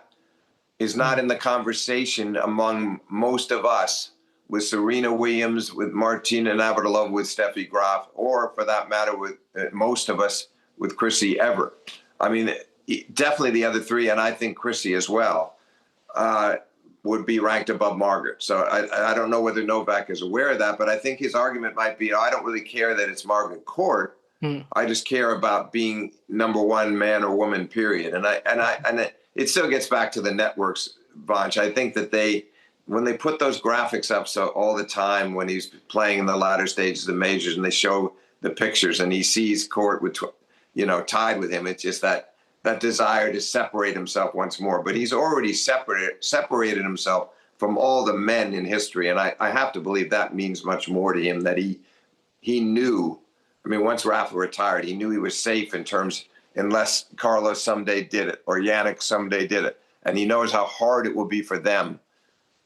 in the conversation among most of us with Serena Williams, with Martina Navratilova, with Steffi Graf, or for that matter with most of us with Chrissy Evert. I mean, definitely the other three, and I think Chrissy as well, would be ranked above Margaret. So I don't know whether Novak is aware of that, but I think his argument might be, I don't really care that it's Margaret Court. I just care about being number one man or woman, period. And it still gets back to the networks, Vanch. I think that when they put those graphics up so all the time when he's playing in the latter stages of majors and they show the pictures and he sees Court with, tied with him, it's just that desire to separate himself once more. But he's already separated himself from all the men in history. And I have to believe that means much more to him, that he knew. I mean, once Rafa retired, he knew he was safe unless Carlos someday did it or Yannick someday did it. And he knows how hard it will be for them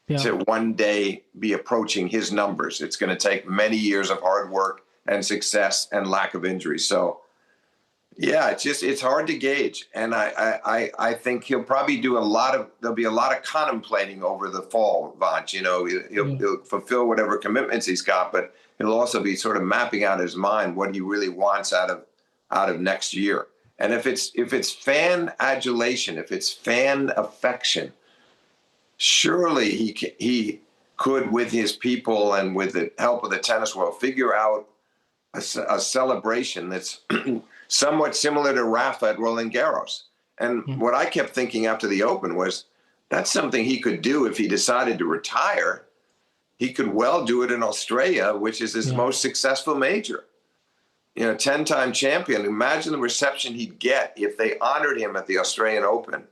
to one day be approaching his numbers. It's going to take many years of hard work and success and lack of injury. So, yeah, it's hard to gauge. And I think he'll probably do there'll be a lot of contemplating over the fall, Vanch. He'll fulfill whatever commitments he's got, but he'll also be sort of mapping out his mind what he really wants out of next year. And if it's fan adulation, if it's fan affection, surely he could, with his people and with the help of the tennis world, figure out a celebration that's somewhat similar to Rafa at Roland Garros. And what I kept thinking after the Open was, that's something he could do if he decided to retire. He could well do it in Australia, which is his most successful major. 10-time champion. Imagine the reception he'd get if they honored him at the Australian Open.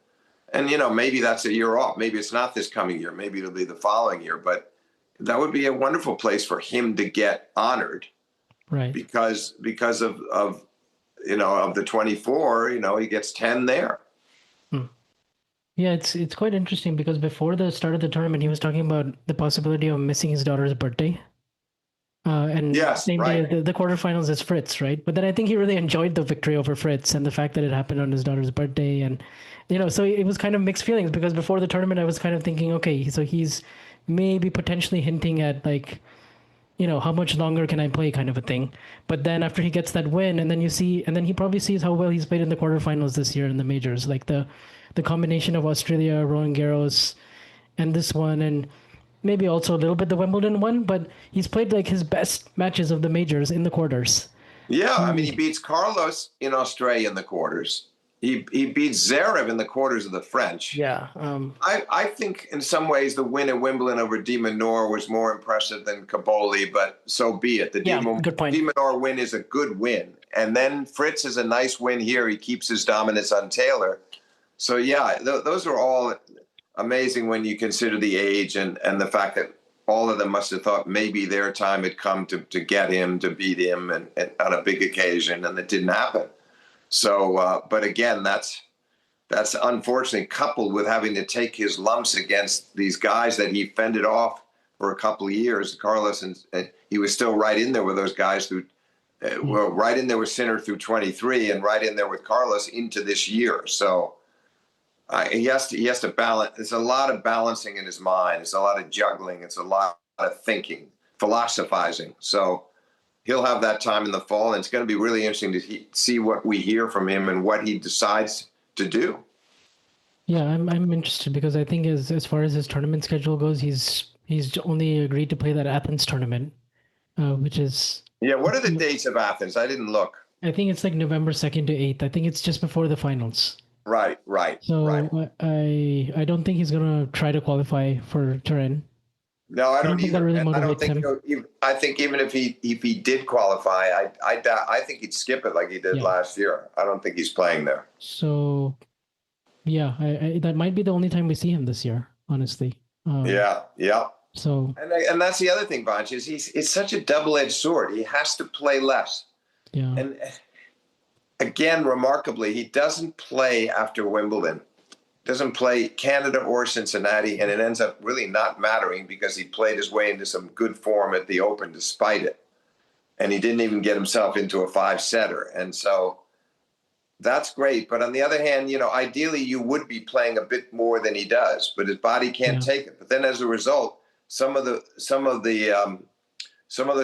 And, maybe that's a year off. Maybe it's not this coming year. Maybe it'll be the following year. But that would be a wonderful place for him to get honored. Right. Because of the 24, he gets 10 there. Yeah, it's quite interesting because before the start of the tournament, he was talking about the possibility of missing his daughter's birthday. And same day, the quarterfinals is Fritz, right? But then I think he really enjoyed the victory over Fritz and the fact that it happened on his daughter's birthday. And, so it was kind of mixed feelings because before the tournament, I was kind of thinking, okay, so he's maybe potentially hinting at how much longer can I play kind of a thing. But then after he gets that win and then he probably sees how well he's played in the quarterfinals this year in the majors, like the combination of Australia, Roland Garros, and this one, and maybe also a little bit the Wimbledon one, but he's played like his best matches of the majors in the quarters. Yeah, I mean, he beats Carlos in Australia in the quarters. He beats Zverev in the quarters of the French. Yeah. I think in some ways the win at Wimbledon over De Minaur was more impressive than Caboli, but so be it. The good point. De Minaur win is a good win. And then Fritz is a nice win here. He keeps his dominance on Taylor. So, yeah, those are all amazing when you consider the age and the fact that all of them must have thought maybe their time had come to get him, to beat him and on a big occasion, and it didn't happen. So, but again, that's unfortunately coupled with having to take his lumps against these guys that he fended off for a couple of years. Carlos, and he was still right in there with those guys through, right in there with Sinner through 23 and right in there with Carlos into this year. So he has to balance. There's a lot of balancing in his mind. It's a lot of juggling. It's a lot of thinking, philosophizing. So he'll have that time in the fall, and it's going to be really interesting to see what we hear from him and what he decides to do. Yeah, I'm interested because I think as far as his tournament schedule goes, he's only agreed to play that Athens tournament, which is... Yeah, what are the dates of Athens? I didn't look. I think it's like November 2nd to 8th. I think it's just before the finals. Right. So right. I don't think he's going to try to qualify for Turin. No, I don't think either. that really And I don't motivates think him. I think even if he did qualify, I think he'd skip it like he did last year. I don't think he's playing there. So, yeah, I that might be the only time we see him this year, honestly. Yeah. So, and that's the other thing, Vanch, is it's such a double-edged sword. He has to play less. yeah. And again, remarkably, he doesn't play after Wimbledon doesn't play Canada or Cincinnati, and it ends up really not mattering because he played his way into some good form at the Open despite it. And he didn't even get himself into a 5-setter. And so that's great. But on the other hand, ideally you would be playing a bit more than he does, but his body can't take it. But then as a result, some of those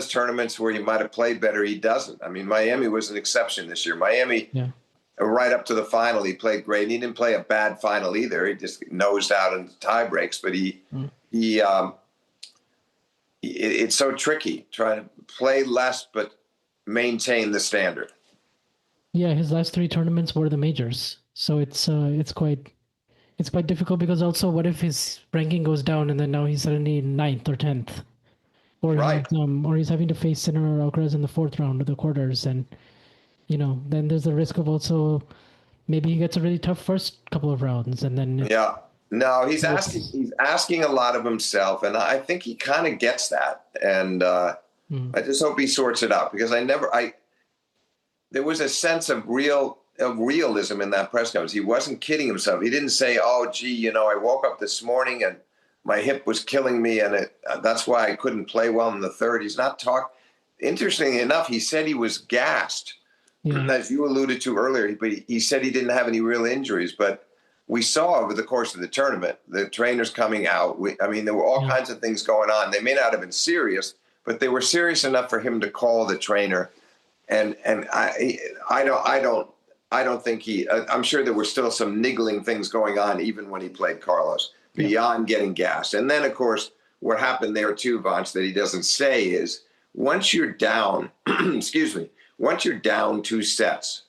tournaments where he might have played better, he doesn't. I mean, Miami was an exception this year. Miami, right up to the final, he played great. He didn't play a bad final either. He just nosed out in tie breaks. But it's so tricky trying to play less but maintain the standard. Yeah, his last 3 tournaments were the majors, so it's quite difficult because also what if his ranking goes down and then now he's suddenly 9th or 10th, or he's having to face Sinner or Alcaraz in the 4th round of the quarters, and then there's the risk of also maybe he gets a really tough first couple of rounds and then he's asking a lot of himself, and I think he kind of gets that, and I just hope he sorts it out because there was a sense of realism in that press conference. He wasn't kidding himself. He didn't say, "Oh, gee, I woke up this morning and my hip was killing me, and that's why I couldn't play well in the 3rd." He's not talking. Interestingly enough, he said he was gassed, as you alluded to earlier. But he said he didn't have any real injuries. But we saw over the course of the tournament the trainers coming out. There were all kinds of things going on. They may not have been serious, but they were serious enough for him to call the trainer. And I don't think I'm sure there were still some niggling things going on even when he played Carlos beyond getting gassed. And then, of course, what happened there too, Vanch, that he doesn't say is once you're down, once you're down 2 sets.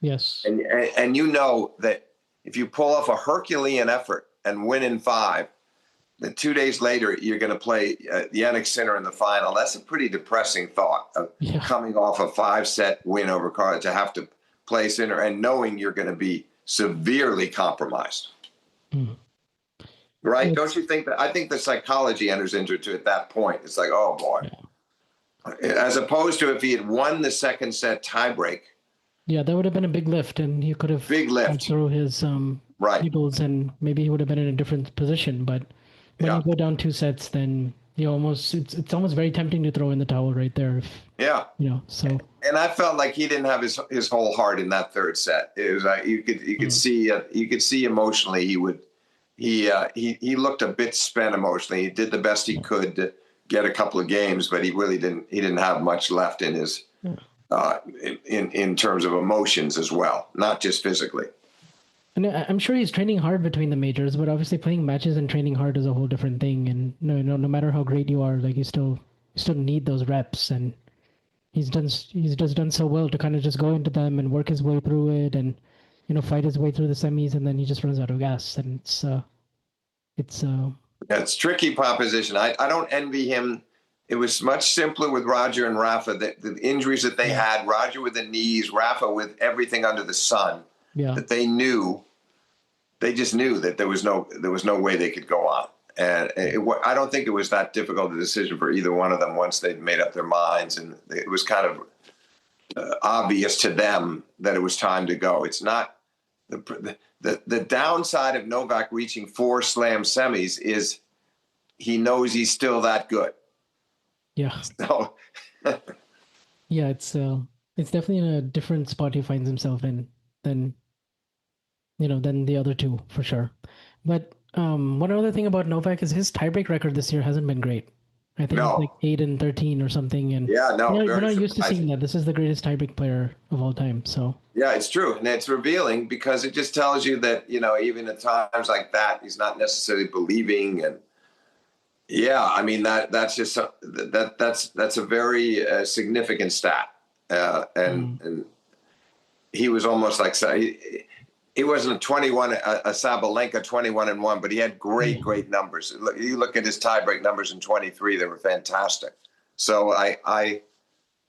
Yes. And that if you pull off a Herculean effort and win in 5, then 2 days later, you're going to play Jannik Sinner in the final. That's a pretty depressing thought of coming off a 5-set win over Carlos to have to play Sinner and knowing you're going to be severely compromised. Right? Don't you think that? I think the psychology enters into it at that point. It's like, oh, boy. As opposed to if he had won the 2nd set tiebreak. Yeah, that would have been a big lift, and he could have gone through his tables, and maybe he would have been in a different position. But when you go down 2 sets, then it's almost very tempting to throw in the towel right there. So. And I felt like he didn't have his whole heart in that 3rd set. It was like you could see emotionally he looked a bit spent emotionally. He did the best he could to get a couple of games, but he really didn't have much left in his in terms of emotions as well, not just physically. And I'm sure he's training hard between the majors, but obviously playing matches and training hard is a whole different thing. And no matter how great you are, like you still need those reps. And he's just done so well to kind of just go into them and work his way through it, and fight his way through the semis, and then he just runs out of gas. And it's a tricky proposition. I don't envy him. It was much simpler with Roger and Rafa. The injuries that they had, Roger with the knees, Rafa with everything under the sun. That they just knew that there was no way they could go on. And I don't think it was that difficult a decision for either one of them once they'd made up their minds. And it was kind of obvious to them that it was time to go. It's not the downside of Novak reaching 4 slam semis is he knows he's still that good. Yeah. So yeah, it's definitely in a different spot he finds himself in than the other 2 for sure. But one other thing about Novak is his tiebreak record this year hasn't been great. I think it's like 8-13 or something. And we're not used to seeing that. This is the greatest tiebreak player of all time. So yeah, it's true, and it's revealing because it just tells you that even at times like that, he's not necessarily believing. And that's just that's a very significant stat. And he was almost like he wasn't a 21, a Sabalenka 21-1, but he had great numbers. You look at his tiebreak numbers in 23; they were fantastic. So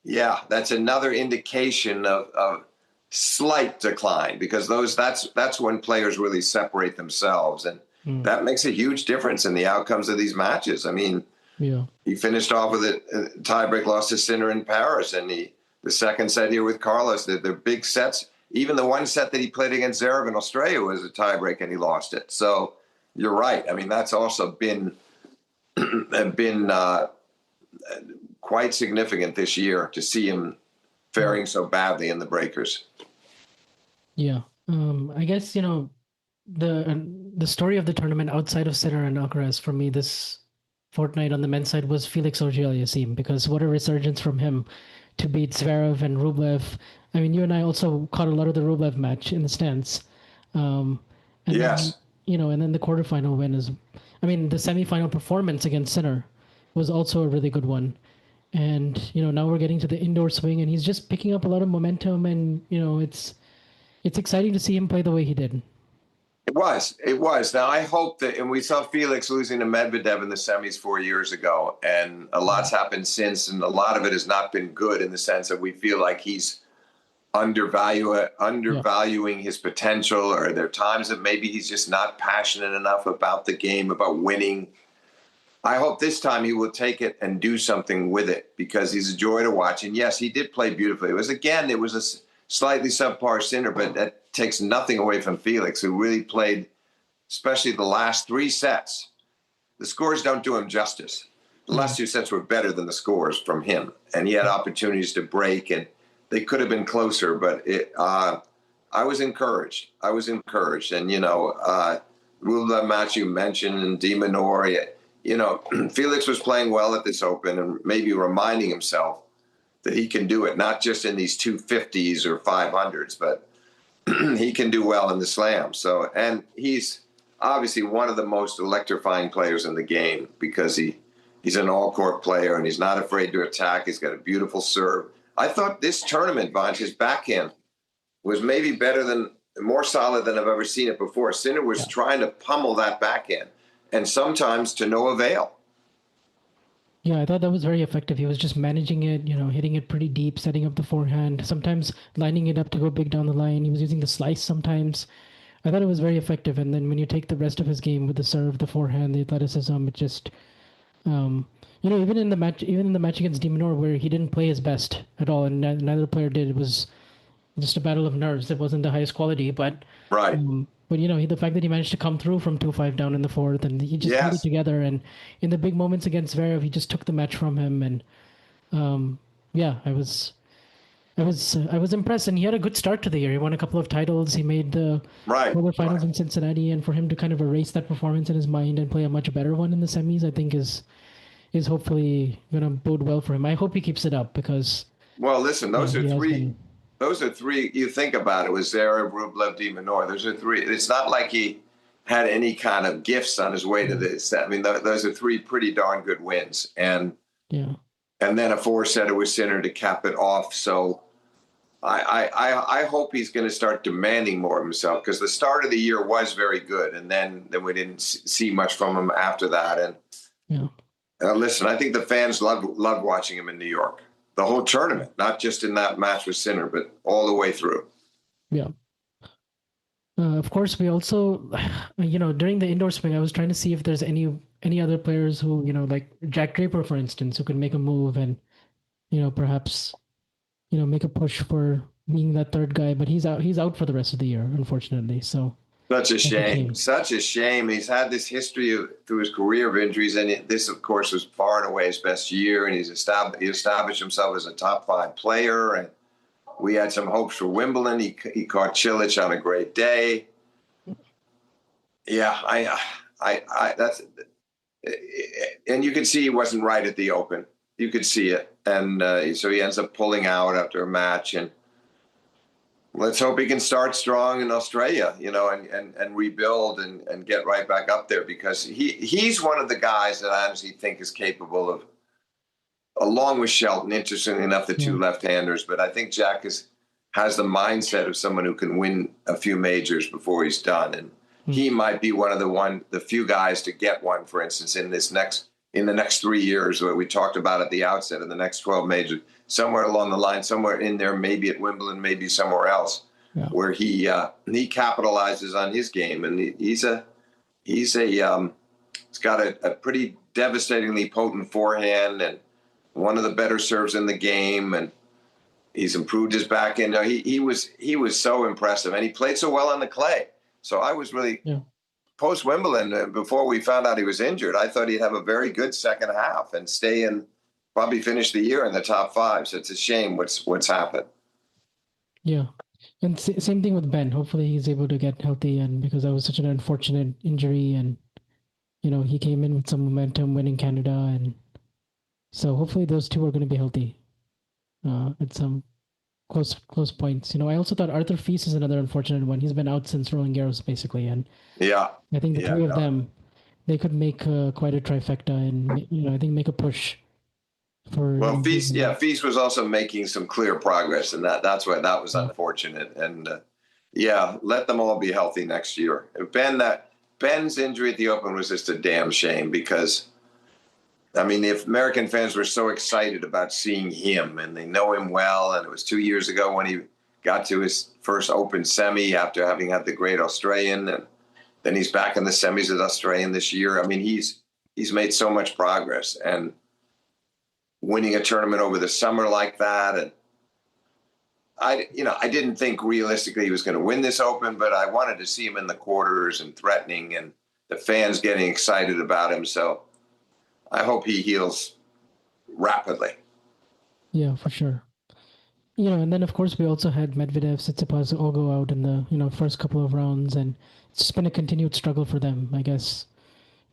that's another indication of slight decline because that's when players really separate themselves, and that makes a huge difference in the outcomes of these matches. I mean, he finished off with a tiebreak loss to Sinner in Paris, and the 2nd set here with Carlos. They're big sets. even the one set that he played against Zverev in Australia was a tiebreak and he lost it. So you're right. I mean, that's also been quite significant this year to see him faring so badly in the breakers. Yeah. I guess, the story of the tournament outside of Sinner and Alcaraz for me this fortnight on the men's side was Felix Auger-Aliassime, because what a resurgence from him to beat Zverev and Rublev. I mean, you and I also caught a lot of the Rublev match in the stands. And then, Yes. and then the quarterfinal win is, I mean, the semifinal performance against Sinner was also a really good one. And, now we're getting to the indoor swing and he's just picking up a lot of momentum, and, it's exciting to see him play the way he did. It was. It was. Now, I hope that, and we saw Felix losing to Medvedev in the semis 4 years ago, and a lot's happened since, and a lot of it has not been good in the sense that we feel like he's undervaluing his potential, or there are times that maybe he's just not passionate enough about the game, about winning. I hope this time he will take it and do something with it, because he's a joy to watch. And yes, he did play beautifully. It was a slightly subpar Sinner, but that takes nothing away from Felix, who really played, especially the last 3 sets. The scores don't do him justice. The last 2 sets were better than the scores from him, and he had opportunities to break, and they could have been closer. But I was encouraged. And Rublev match you mentioned, and De Minaur. Felix was playing well at this Open, and maybe reminding himself that he can do it, not just in these 250s or 500s, but he can do well in the Slam. So, and he's obviously one of the most electrifying players in the game, because he's an all-court player and he's not afraid to attack. He's got a beautiful serve. I thought this tournament, Vanch, his backhand was maybe more solid than I've ever seen it before. Sinner was trying to pummel that backhand, and sometimes to no avail. Yeah, I thought that was very effective. He was just managing it, hitting it pretty deep, setting up the forehand, sometimes lining it up to go big down the line. He was using the slice sometimes. I thought it was very effective. And then when you take the rest of his game with the serve, the forehand, the athleticism, it just, even in the match against De Minaur, where he didn't play his best at all, and neither player did. It was just a battle of nerves. It wasn't the highest quality, but Right. But the fact that he managed to come through from 2-5 down in the fourth, and he just held it together. And in the big moments against Zverev, he just took the match from him. And I was impressed. And he had a good start to the year. He won a couple of titles. He made the quarterfinals in Cincinnati, and for him to kind of erase that performance in his mind and play a much better one in the semis, I think is hopefully going to bode well for him. I hope he keeps it up, because listen, those are 3. Those are 3. You think about it, with Zverev, Rublev, De Minaur. Those are 3. It's not like he had any kind of gifts on his way to this. I mean, those are 3 pretty darn good wins, and then a 4-setter with Sinner to cap it off. So I hope he's going to start demanding more of himself, because the start of the year was very good, and then we didn't see much from him after that. And listen, I think the fans loved watching him in New York. The whole tournament, not just in that match with Sinner, but all the way through. Yeah. Of course, we also, during the indoor swing, I was trying to see if there's any other players who, like Jack Draper, for instance, who could make a move and, perhaps, make a push for being that third guy. But he's out for the rest of the year, unfortunately. So such a shame. Such a shame. He's had this history through his career of injuries, and this, of course, was far and away his best year. And he established himself as a top 5 player. And we had some hopes for Wimbledon. He caught Cilic on a great day. Yeah, I that's, and you can see he wasn't right at the Open. You could see it, and so he ends up pulling out after a match. And let's hope he can start strong in Australia, and rebuild and get right back up there, because he's one of the guys that I honestly think is capable of, along with Shelton, interestingly enough, the 2 left-handers. But I think Jack has the mindset of someone who can win a few majors before he's done. And he might be one of the few guys to get one, for instance, in the next 3 years, where we talked about at the outset, in the next 12 majors, somewhere along the line, somewhere in there, maybe at Wimbledon, maybe somewhere else, where he capitalizes on his game. And he's got a pretty devastatingly potent forehand, and one of the better serves in the game. And He's improved his backhand. He was so impressive, and he played so well on the clay. So I was really Yeah. post Wimbledon, before we found out he was injured. I thought he'd have a very good second half and stay in, probably finish the year in the top five. So it's a shame what's happened. Yeah. And same thing with Ben. Hopefully he's able to get healthy, and because that was such an unfortunate injury, and he came in with some momentum winning Canada, and so hopefully those two are going to be healthy at some close points. I also thought Arthur Ashe is another unfortunate one. He's been out since Roland Garros basically, and Yeah, I think the yeah, three of no. them, they could make quite a trifecta, and I think make a push for Well, Feast, being- yeah, Feast was also making some clear progress, and that's why that was yeah. unfortunate. And yeah, let them all be healthy next year. Ben's injury at the Open was just a damn shame, because I mean, if American fans were so excited about seeing him, and they know him well, and it was 2 years ago when he got to his first Open semi after having had the great Australian, and then he's back in the semis at Australian this year. I mean, he's made so much progress, and winning a tournament over the summer like that, and I didn't think realistically he was going to win this Open, but I wanted to see him in the quarters and threatening, and the fans getting excited about him. So I hope he heals rapidly. Yeah, for sure. And then of course we also had Medvedev, Tsitsipas all go out in the first couple of rounds, and it's just been a continued struggle for them, I guess.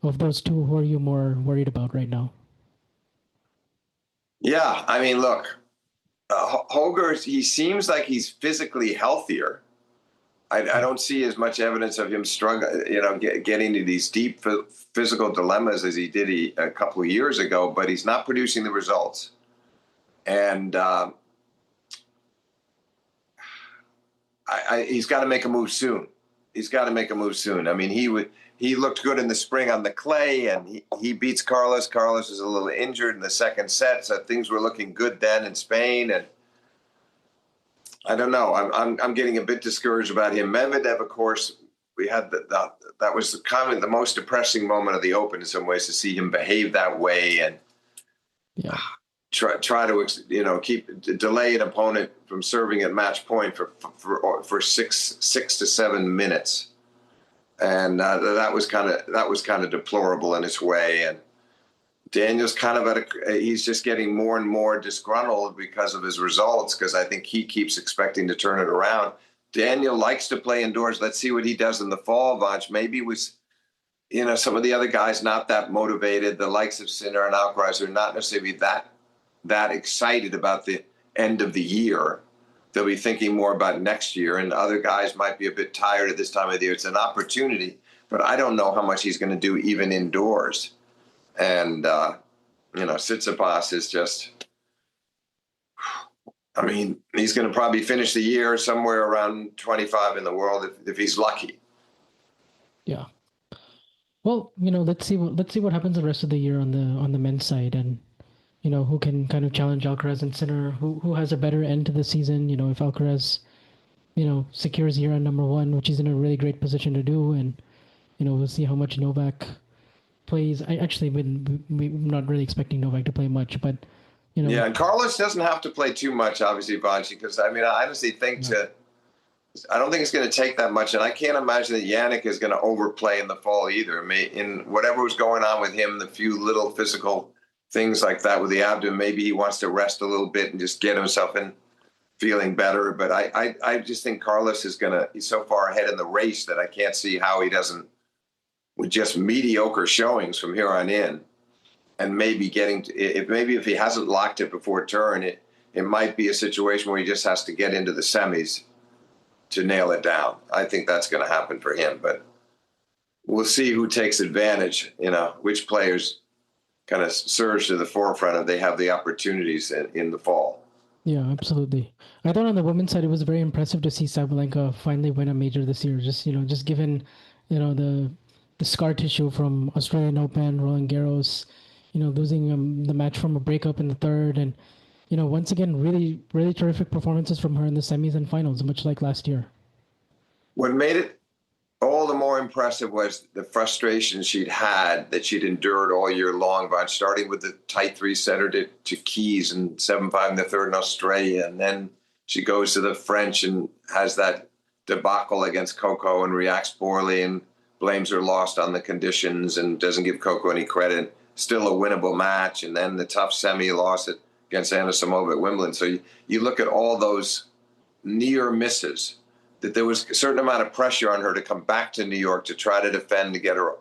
Of those two, who are you more worried about right now? Yeah, I mean, look, Holger, he seems like he's physically healthier. I don't see as much evidence of him struggling, getting into these deep physical dilemmas as he did a couple of years ago, but he's not producing the results. And he's got to make a move soon. He's got to make a move soon. I mean, he looked good in the spring on the clay, and he beats Carlos. Carlos was a little injured in the second set, so things were looking good then in Spain. And I don't know. I'm getting a bit discouraged about him. Medvedev, of course, we had that was kind of the most depressing moment of the Open in some ways, to see him behave that way and Yeah. try to delay an opponent from serving at match point for 6 to 7 minutes, and that was kind of deplorable in its way. And Daniel's kind of he's just getting more and more disgruntled because of his results, because I think he keeps expecting to turn it around. Daniel likes to play indoors. Let's see what he does in the fall, Vanch. Maybe some of the other guys not that motivated, the likes of Sinner and Alcaraz, are not necessarily that excited about the end of the year. They'll be thinking more about next year, and other guys might be a bit tired at this time of the year. It's an opportunity, but I don't know how much he's going to do even indoors. And, Tsitsipas is just, I mean, he's going to probably finish the year somewhere around 25 in the world if he's lucky. Yeah. Well, let's see what happens the rest of the year on the men's side, and who can kind of challenge Alcaraz and Sinner, who has a better end to the season. If Alcaraz, secures year on number one, which he's in a really great position to do, and we'll see how much Novak plays. I actually been not really expecting Novak to play much, but Yeah, and Carlos doesn't have to play too much, obviously, Vanchi, because I mean, I honestly think I don't think it's going to take that much, and I can't imagine that Yannick is going to overplay in the fall either. I mean, in whatever was going on with him, the few little physical things like that with the abdomen, maybe he wants to rest a little bit and just get himself in feeling better. But I just think Carlos he's so far ahead in the race that I can't see how he doesn't, with just mediocre showings from here on in, and maybe if he hasn't locked it before turn, it might be a situation where he just has to get into the semis to nail it down. I think that's going to happen for him, but we'll see who takes advantage, which players kind of surge to the forefront if they have the opportunities in the fall. Yeah, absolutely. I thought on the women's side, it was very impressive to see Sabalenka finally win a major this year. Just given, the scar tissue from Australian Open, Roland Garros, losing the match from a breakup in the third, and once again, really, really terrific performances from her in the semis and finals, much like last year. What made it all the more impressive was the frustration she'd had that she'd endured all year long, by starting with the tight 3-setter to Keys and 7-5 in the third in Australia. And then she goes to the French and has that debacle against Coco and reacts poorly and blames her loss on the conditions and doesn't give Coco any credit. Still a winnable match. And then the tough semi loss against Anna Samova at Wimbledon. So you look at all those near misses, that there was a certain amount of pressure on her to come back to New York to try to defend, to get her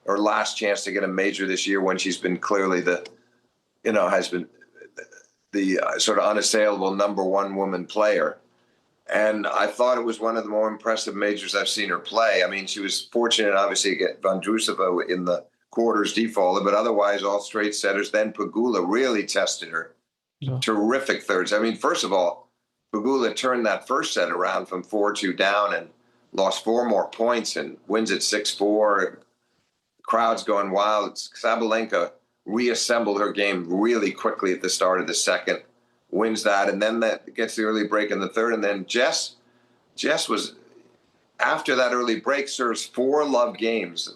last chance to get a major this year, when she's been clearly has been the sort of unassailable number one woman player. And I thought it was one of the more impressive majors I've seen her play. I mean, she was fortunate, obviously, to get Vondrousova in the quarters defaulted, but otherwise all straight setters. Then Pegula really tested her. Yeah. Terrific thirds. I mean, first of all, Pegula turned that first set around from 4-2 down and lost 4 more points and wins at 6-4. Crowd's going wild. Sabalenka reassembled her game really quickly at the start of the second, wins that, and then that gets the early break in the third. And then Jess was, after that early break, serves 4 love games.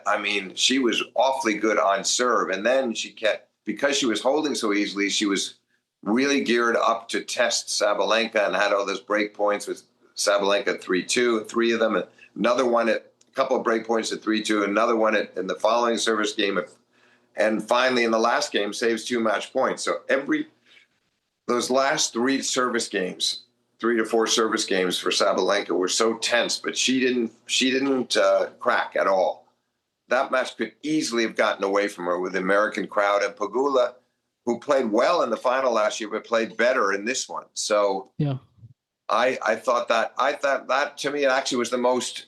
I mean, she was awfully good on serve. And then she kept, because she was holding so easily, she was really geared up to test Sabalenka and had all those break points with Sabalenka 3-2, 3 of them, and another one at a couple of break points at 3-2, another one in the following service game, and finally in the last game saves 2 match points. So those last 3 service games, 3 to 4 service games for Sabalenka were so tense, but she didn't crack at all. That match could easily have gotten away from her with the American crowd, and Pegula, who played well in the final last year, but played better in this one. So yeah, I thought that to me, it actually was the most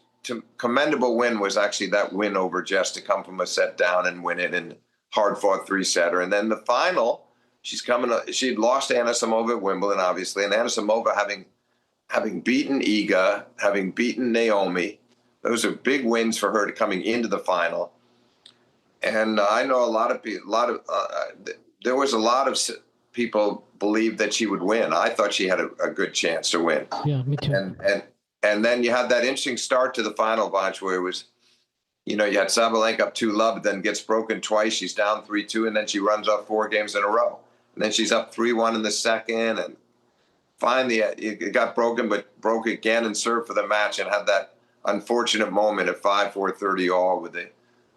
commendable win, was actually that win over Jess, to come from a set down and win it in hard-fought 3-setter. And then the final, she'd lost Anna Samova at Wimbledon, obviously, and Anna Samova having beaten Iga, having beaten Naomi. Those are big wins for her to coming into the final. And I know there was a lot of people believed that she would win. I thought she had a good chance to win. Yeah, me too. And then you had that interesting start to the final, Vanch, where it was, you had Sabalenka up 2-love, then gets broken twice. She's down 3-2, and then she runs off 4 games in a row. And then she's up 3-1 in the second, and finally it got broken, but broke again and served for the match, and had that unfortunate moment at 5-4, 30-all with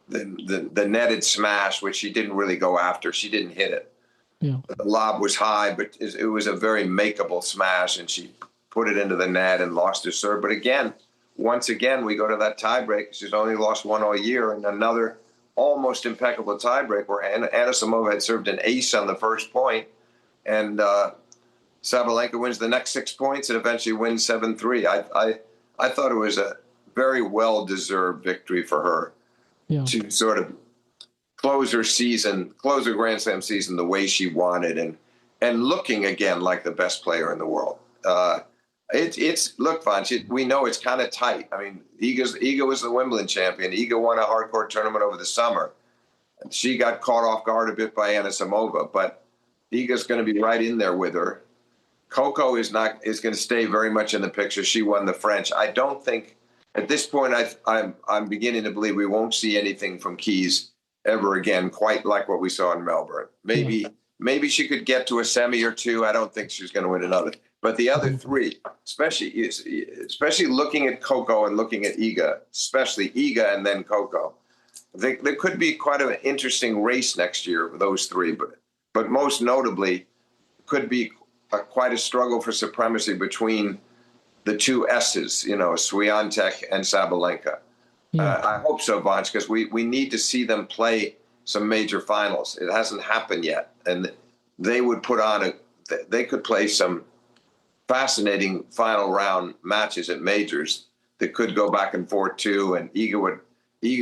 the netted smash, which she didn't really go after. She didn't hit it. Yeah. The lob was high, but it was a very makeable smash, and she put it into the net and lost her serve. But once again, we go to that tiebreak. She's only lost 1 all year, and another almost impeccable tiebreak where Anna Samova had served an ace on the first point, and Sabalenka wins the next 6 points and eventually wins 7-3. I thought it was a very well-deserved victory for her. Yeah. To sort of close her Grand Slam season the way she wanted, and looking again like the best player in the world. Look, Vanch, we know it's kind of tight. I mean, Iga was the Wimbledon champion. Iga won a hardcourt tournament over the summer. She got caught off guard a bit by Anna Samova, but Iga's going to be right in there with her. Coco is going to stay very much in the picture. She won the French. I don't think at this point, I'm beginning to believe we won't see anything from Keys ever again, quite like what we saw in Melbourne. Maybe she could get to a semi or 2. I don't think she's going to win another. But the other 3, especially looking at Coco and looking at Iga, especially Iga and then Coco, there could be quite an interesting race next year with those 3. But most notably, could be quite a struggle for supremacy between the 2 S's, Swiatek and Sabalenka. Yeah. I hope so, Vanch, because we need to see them play some major finals. It hasn't happened yet. And they would they could play some fascinating final round matches at majors that could go back and forth too. And Iga,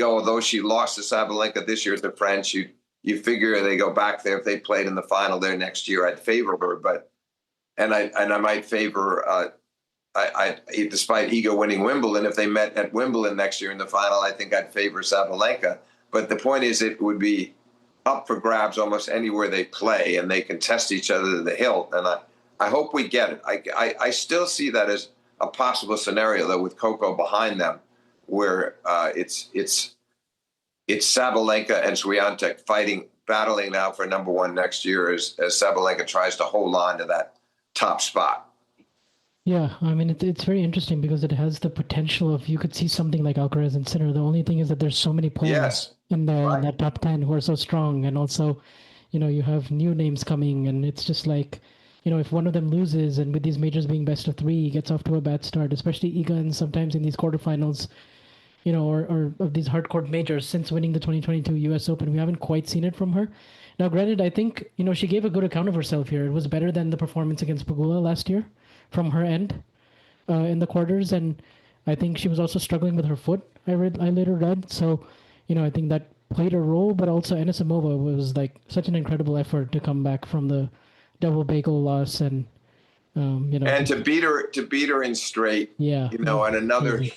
although she lost to Sabalenka this year at the French, you figure they go back there. If they played in the final there next year, I'd favor her. I might favor, despite Iga winning Wimbledon, if they met at Wimbledon next year in the final, I think I'd favor Sabalenka. But the point is, it would be up for grabs almost anywhere they play, and they can test each other to the hilt. And I hope we get it. I still see that as a possible scenario, though, with Coco behind them, where it's Sabalenka and Swiatek battling now for number one next year as Sabalenka tries to hold on to that top spot. Yeah, I mean, it's very interesting because it has the potential of you could see something like Alcaraz and Sinner. The only thing is that there's so many players Yes, in there in right. that top 10 who are so strong. And also, you have new names coming. And it's just like, if one of them loses and with these majors being best of three, gets off to a bad start, especially Iga and sometimes in these quarterfinals, or of these hardcore majors since winning the 2022 US Open. We haven't quite seen it from her. Now, granted, I think, she gave a good account of herself here. It was better than the performance against Pagula last year from her end in the quarters. And I think she was also struggling with her foot, I later read. So, I think that played a role, but also Anisimova was like such an incredible effort to come back from the double bagel loss and, And to beat her in straight, yeah, on another crazy.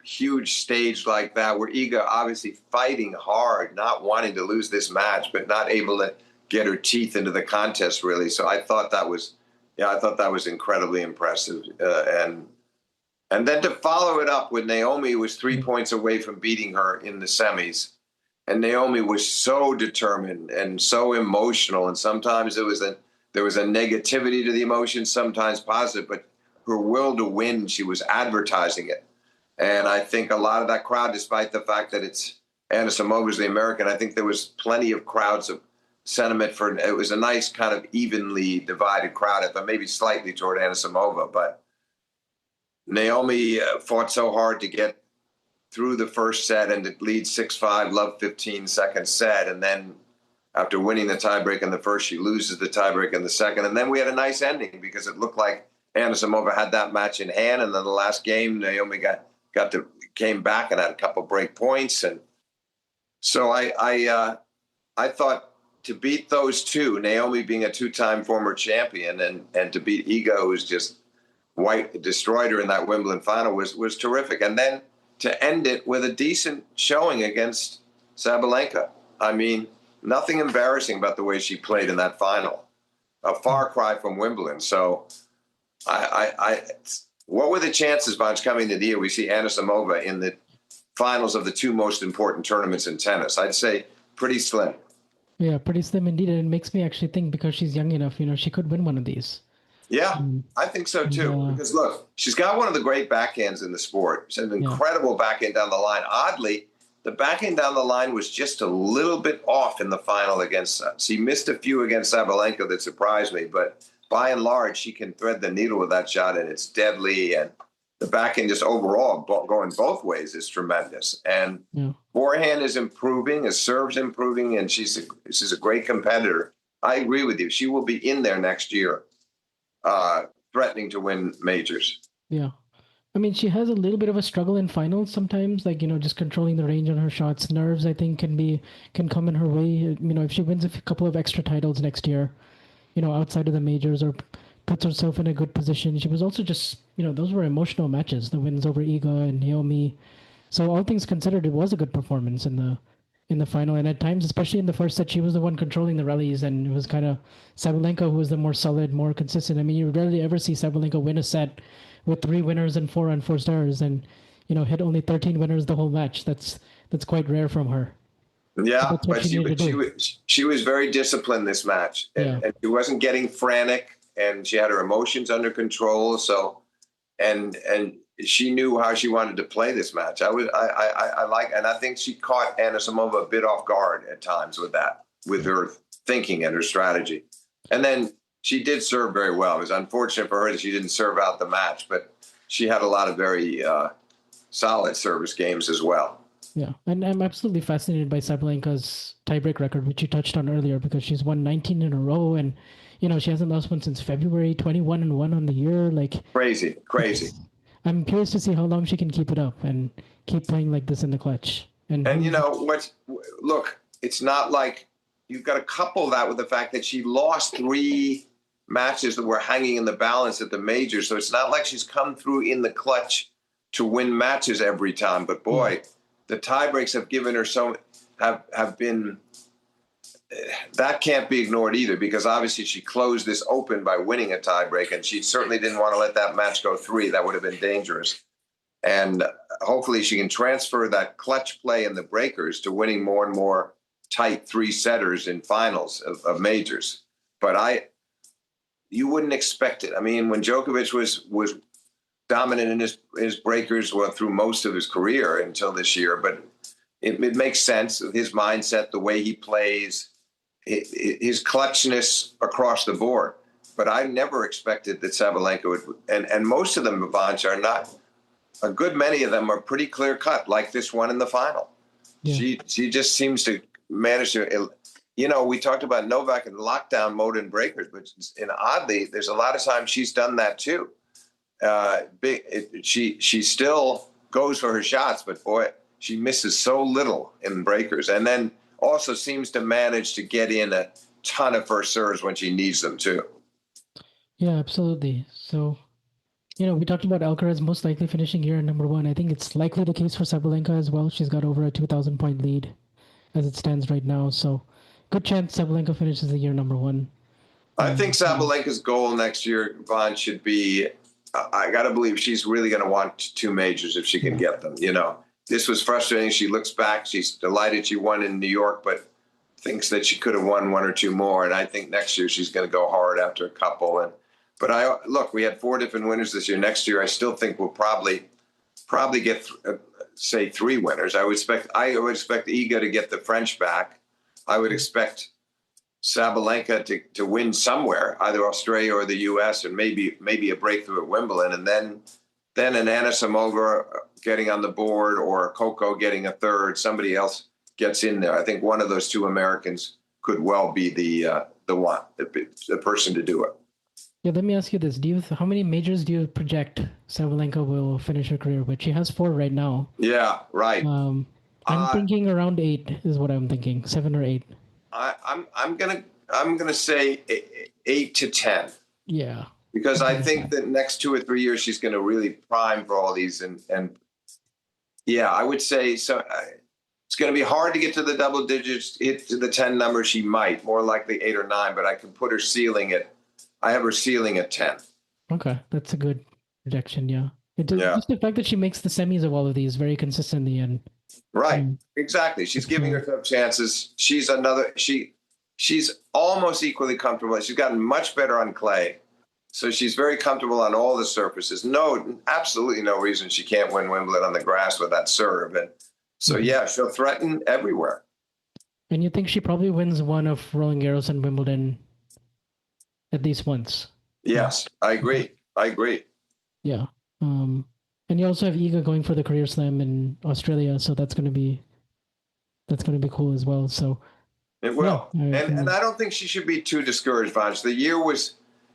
huge stage like that, where Iga obviously fighting hard, not wanting to lose this match, but not able to get her teeth into the contest really. So I thought that was incredibly impressive. And then to follow it up with Naomi, who was 3 points away from beating her in the semis. And Naomi was so determined and so emotional. And sometimes there was a negativity to the emotion, sometimes positive, but her will to win, she was advertising it. And I think a lot of that crowd, despite the fact that it's Anisimova, the American, I think there was plenty of crowds of sentiment for it. Was a nice kind of evenly divided crowd, I thought, maybe slightly toward Anisimova. But Naomi fought so hard to get through the first set and to lead 6-5, love 15 second set. And then after winning the tiebreak in the first, she loses the tiebreak in the second. And then we had a nice ending because it looked like Anisimova had that match in hand. And then the last game, Naomi came back and had a couple break points. And so I thought to beat those two, Naomi being a two-time former champion and to beat Iga, who's just destroyed her in that Wimbledon final, was terrific. And then to end it with a decent showing against Sabalenka. I mean, nothing embarrassing about the way she played in that final. A far cry from Wimbledon. So what were the chances, Bonds, coming to the year we see Anisimova in the finals of the two most important tournaments in tennis? I'd say pretty slim. Yeah, pretty slim indeed. And it makes me actually think because she's young enough, she could win one of these. Yeah, I think so too. Because look, she's got one of the great backhands in the sport. She's an incredible backhand down the line. Oddly, the backhand down the line was just a little bit off in the final against us. He missed a few against Sabalenka that surprised me, but by and large, she can thread the needle with that shot, and it's deadly. And the backhand just overall going both ways is tremendous. And forehand is improving, his serve's improving, and she's a great competitor. I agree with you. She will be in there next year, threatening to win majors. Yeah. I mean, she has a little bit of a struggle in finals sometimes, like, just controlling the range on her shots. Nerves, I think, can come in her way. If she wins a couple of extra titles next year, outside of the majors or puts herself in a good position. She was also just, those were emotional matches, the wins over Iga and Naomi. So all things considered, it was a good performance in the final. And at times, especially in the first set, she was the one controlling the rallies, and it was kind of Sabalenka who was the more solid, more consistent. I mean, you rarely ever see Sabalenka win a set with 3 winners and 4 unforced errors, and hit only 13 winners the whole match. That's quite rare from her. Yeah, but she was very disciplined this match, and she wasn't getting frantic, and she had her emotions under control. So, and she knew how she wanted to play this match. And I think she caught Anisimova a bit off guard at times with her thinking and her strategy. And then she did serve very well. It was unfortunate for her that she didn't serve out the match, but she had a lot of very solid service games as well. Yeah, and I'm absolutely fascinated by Sabalenka's tiebreak record, which you touched on earlier, because she's won 19 in a row, and she hasn't lost one since February. 21-1 on the year, like crazy. I'm curious to see how long she can keep it up and keep playing like this in the clutch. And look, it's not like you've got to couple that with the fact that she lost 3 matches that were hanging in the balance at the majors, so it's not like she's come through in the clutch to win matches every time. But boy. The tie breaks have given her have been, that can't be ignored either, because obviously she closed this open by winning a tie break, and she certainly didn't want to let that match go 3. That would have been dangerous. And hopefully she can transfer that clutch play in the breakers to winning more and more tight 3-setters in finals of majors. But you wouldn't expect it. I mean, when Djokovic was dominant in his breakers through most of his career until this year, but it makes sense. His mindset, the way he plays, his clutchness across the board. But I never expected that Sabalenka would, and most of them, Vavanch, are not. A good many of them are pretty clear cut, like this one in the final. Yeah. She just seems to manage to. We talked about Novak in lockdown mode in breakers, but oddly, there's a lot of times she's done that too. She still goes for her shots, but boy, she misses so little in breakers, and then also seems to manage to get in a ton of first serves when she needs them too. Yeah, absolutely. So, we talked about Alcaraz most likely finishing year number 1. I think it's likely the case for Sabalenka as well. She's got over a 2,000-point lead as it stands right now. So, good chance Sabalenka finishes the year number 1. I think Sabalenka's goal next year, Vaughn, should be, I got to believe she's really going to want 2 majors if she can get them. This was frustrating. She looks back. She's delighted she won in New York, but thinks that she could have won 1 or 2 more. And I think next year she's going to go hard after a couple. But look, we had 4 different winners this year. Next year, I still think we'll probably get, say, 3 winners. I would expect Iga to get the French back. I would expect Sabalenka to win somewhere, either Australia or the U.S., and maybe a breakthrough at Wimbledon, and then an Anna Samova getting on the board, or Coco getting a third. Somebody else gets in there. I think one of those 2 Americans could well be the person to do it. Yeah, let me ask you this: how many majors do you project Sabalenka will finish her career with? She has 4 right now. Yeah, right. I'm thinking around 8 is what I'm thinking, 7 or 8. I'm gonna say 8 to 10. Yeah. Because I think that next 2 or 3 years she's going to really prime for all these, and yeah, I would say so. It's going to be hard to get to the double digits, hit to the 10 number. She might, more likely 8 or 9, but I can put her ceiling at. I have her ceiling at 10. Okay, that's a good projection. Yeah, just the fact that she makes the semis of all of these very consistently, and right, exactly. She's giving herself chances. She's almost equally comfortable. She's gotten much better on clay. So she's very comfortable on all the surfaces. Absolutely no reason she can't win Wimbledon on the grass with that serve. And so, yeah, she'll threaten everywhere. And you think she probably wins one of Roland Garros and Wimbledon at least once? Yes, I agree. Yeah. And you also have Iga going for the Career Slam in Australia, so that's going to be cool as well. So it will. Yeah. And I don't think she should be too discouraged, Vansh. The year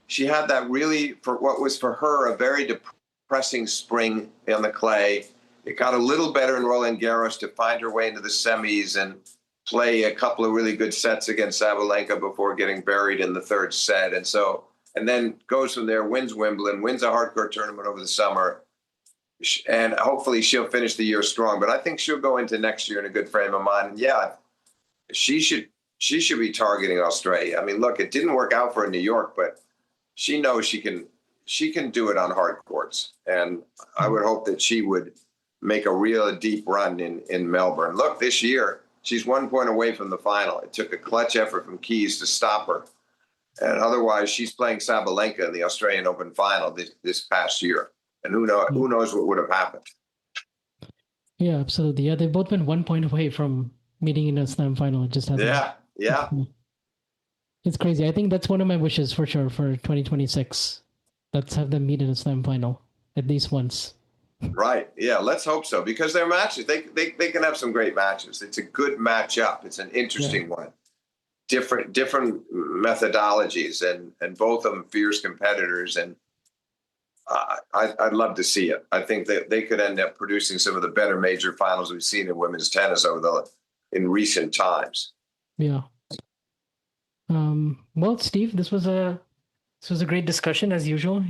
she had that really, for what was for her a very depressing spring on the clay. It got a little better in Roland Garros to find her way into the semis and play a couple of really good sets against Sabalenka before getting buried in the 3rd set. And then goes from there, wins Wimbledon, wins a hardcourt tournament over the summer. And hopefully she'll finish the year strong. But I think she'll go into next year in a good frame of mind. And yeah, she should be targeting Australia. I mean, look, it didn't work out for her in New York, but she knows she can do it on hard courts. And I would hope that she would make a real deep run in Melbourne. Look, this year, she's 1 point away from the final. It took a clutch effort from Keys to stop her. And otherwise, she's playing Sabalenka in the Australian Open final this past year. And who knows what would have happened. Yeah, absolutely. Yeah, they've both been 1 point away from meeting in a slam final. It just hasn't. Yeah. It's crazy. I think that's one of my wishes for sure for 2026. Let's have them meet in a slam final at least once. Right. Yeah. Let's hope so, because their matches, they can have some great matches. It's a good matchup. It's an interesting one. Different methodologies, and both of them fierce competitors. And I'd love to see it. I think that they could end up producing some of the better major finals we've seen in women's tennis in recent times. Yeah. Well, Steve, this was a great discussion as usual.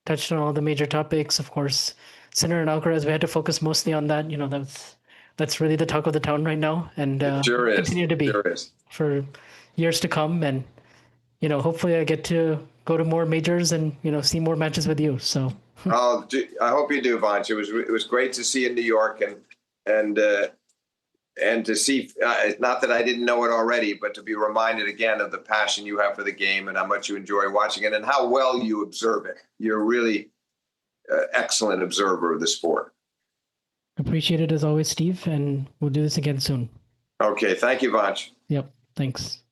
Touched on all the major topics. Of course, Sinner and Alcaraz, we had to focus mostly on that. That's really the talk of the town right now, and it sure is. Continue to be sure is. For years to come. And hopefully I get to go to more majors and, see more matches with you. So, I hope you do, Vanch. It was great to see you in New York and to see, not that I didn't know it already, but to be reminded again of the passion you have for the game and how much you enjoy watching it and how well you observe it. You're a really excellent observer of the sport. appreciate it as always, Steve, and we'll do this again soon. Okay. Thank you, Vanch. Yep. Thanks.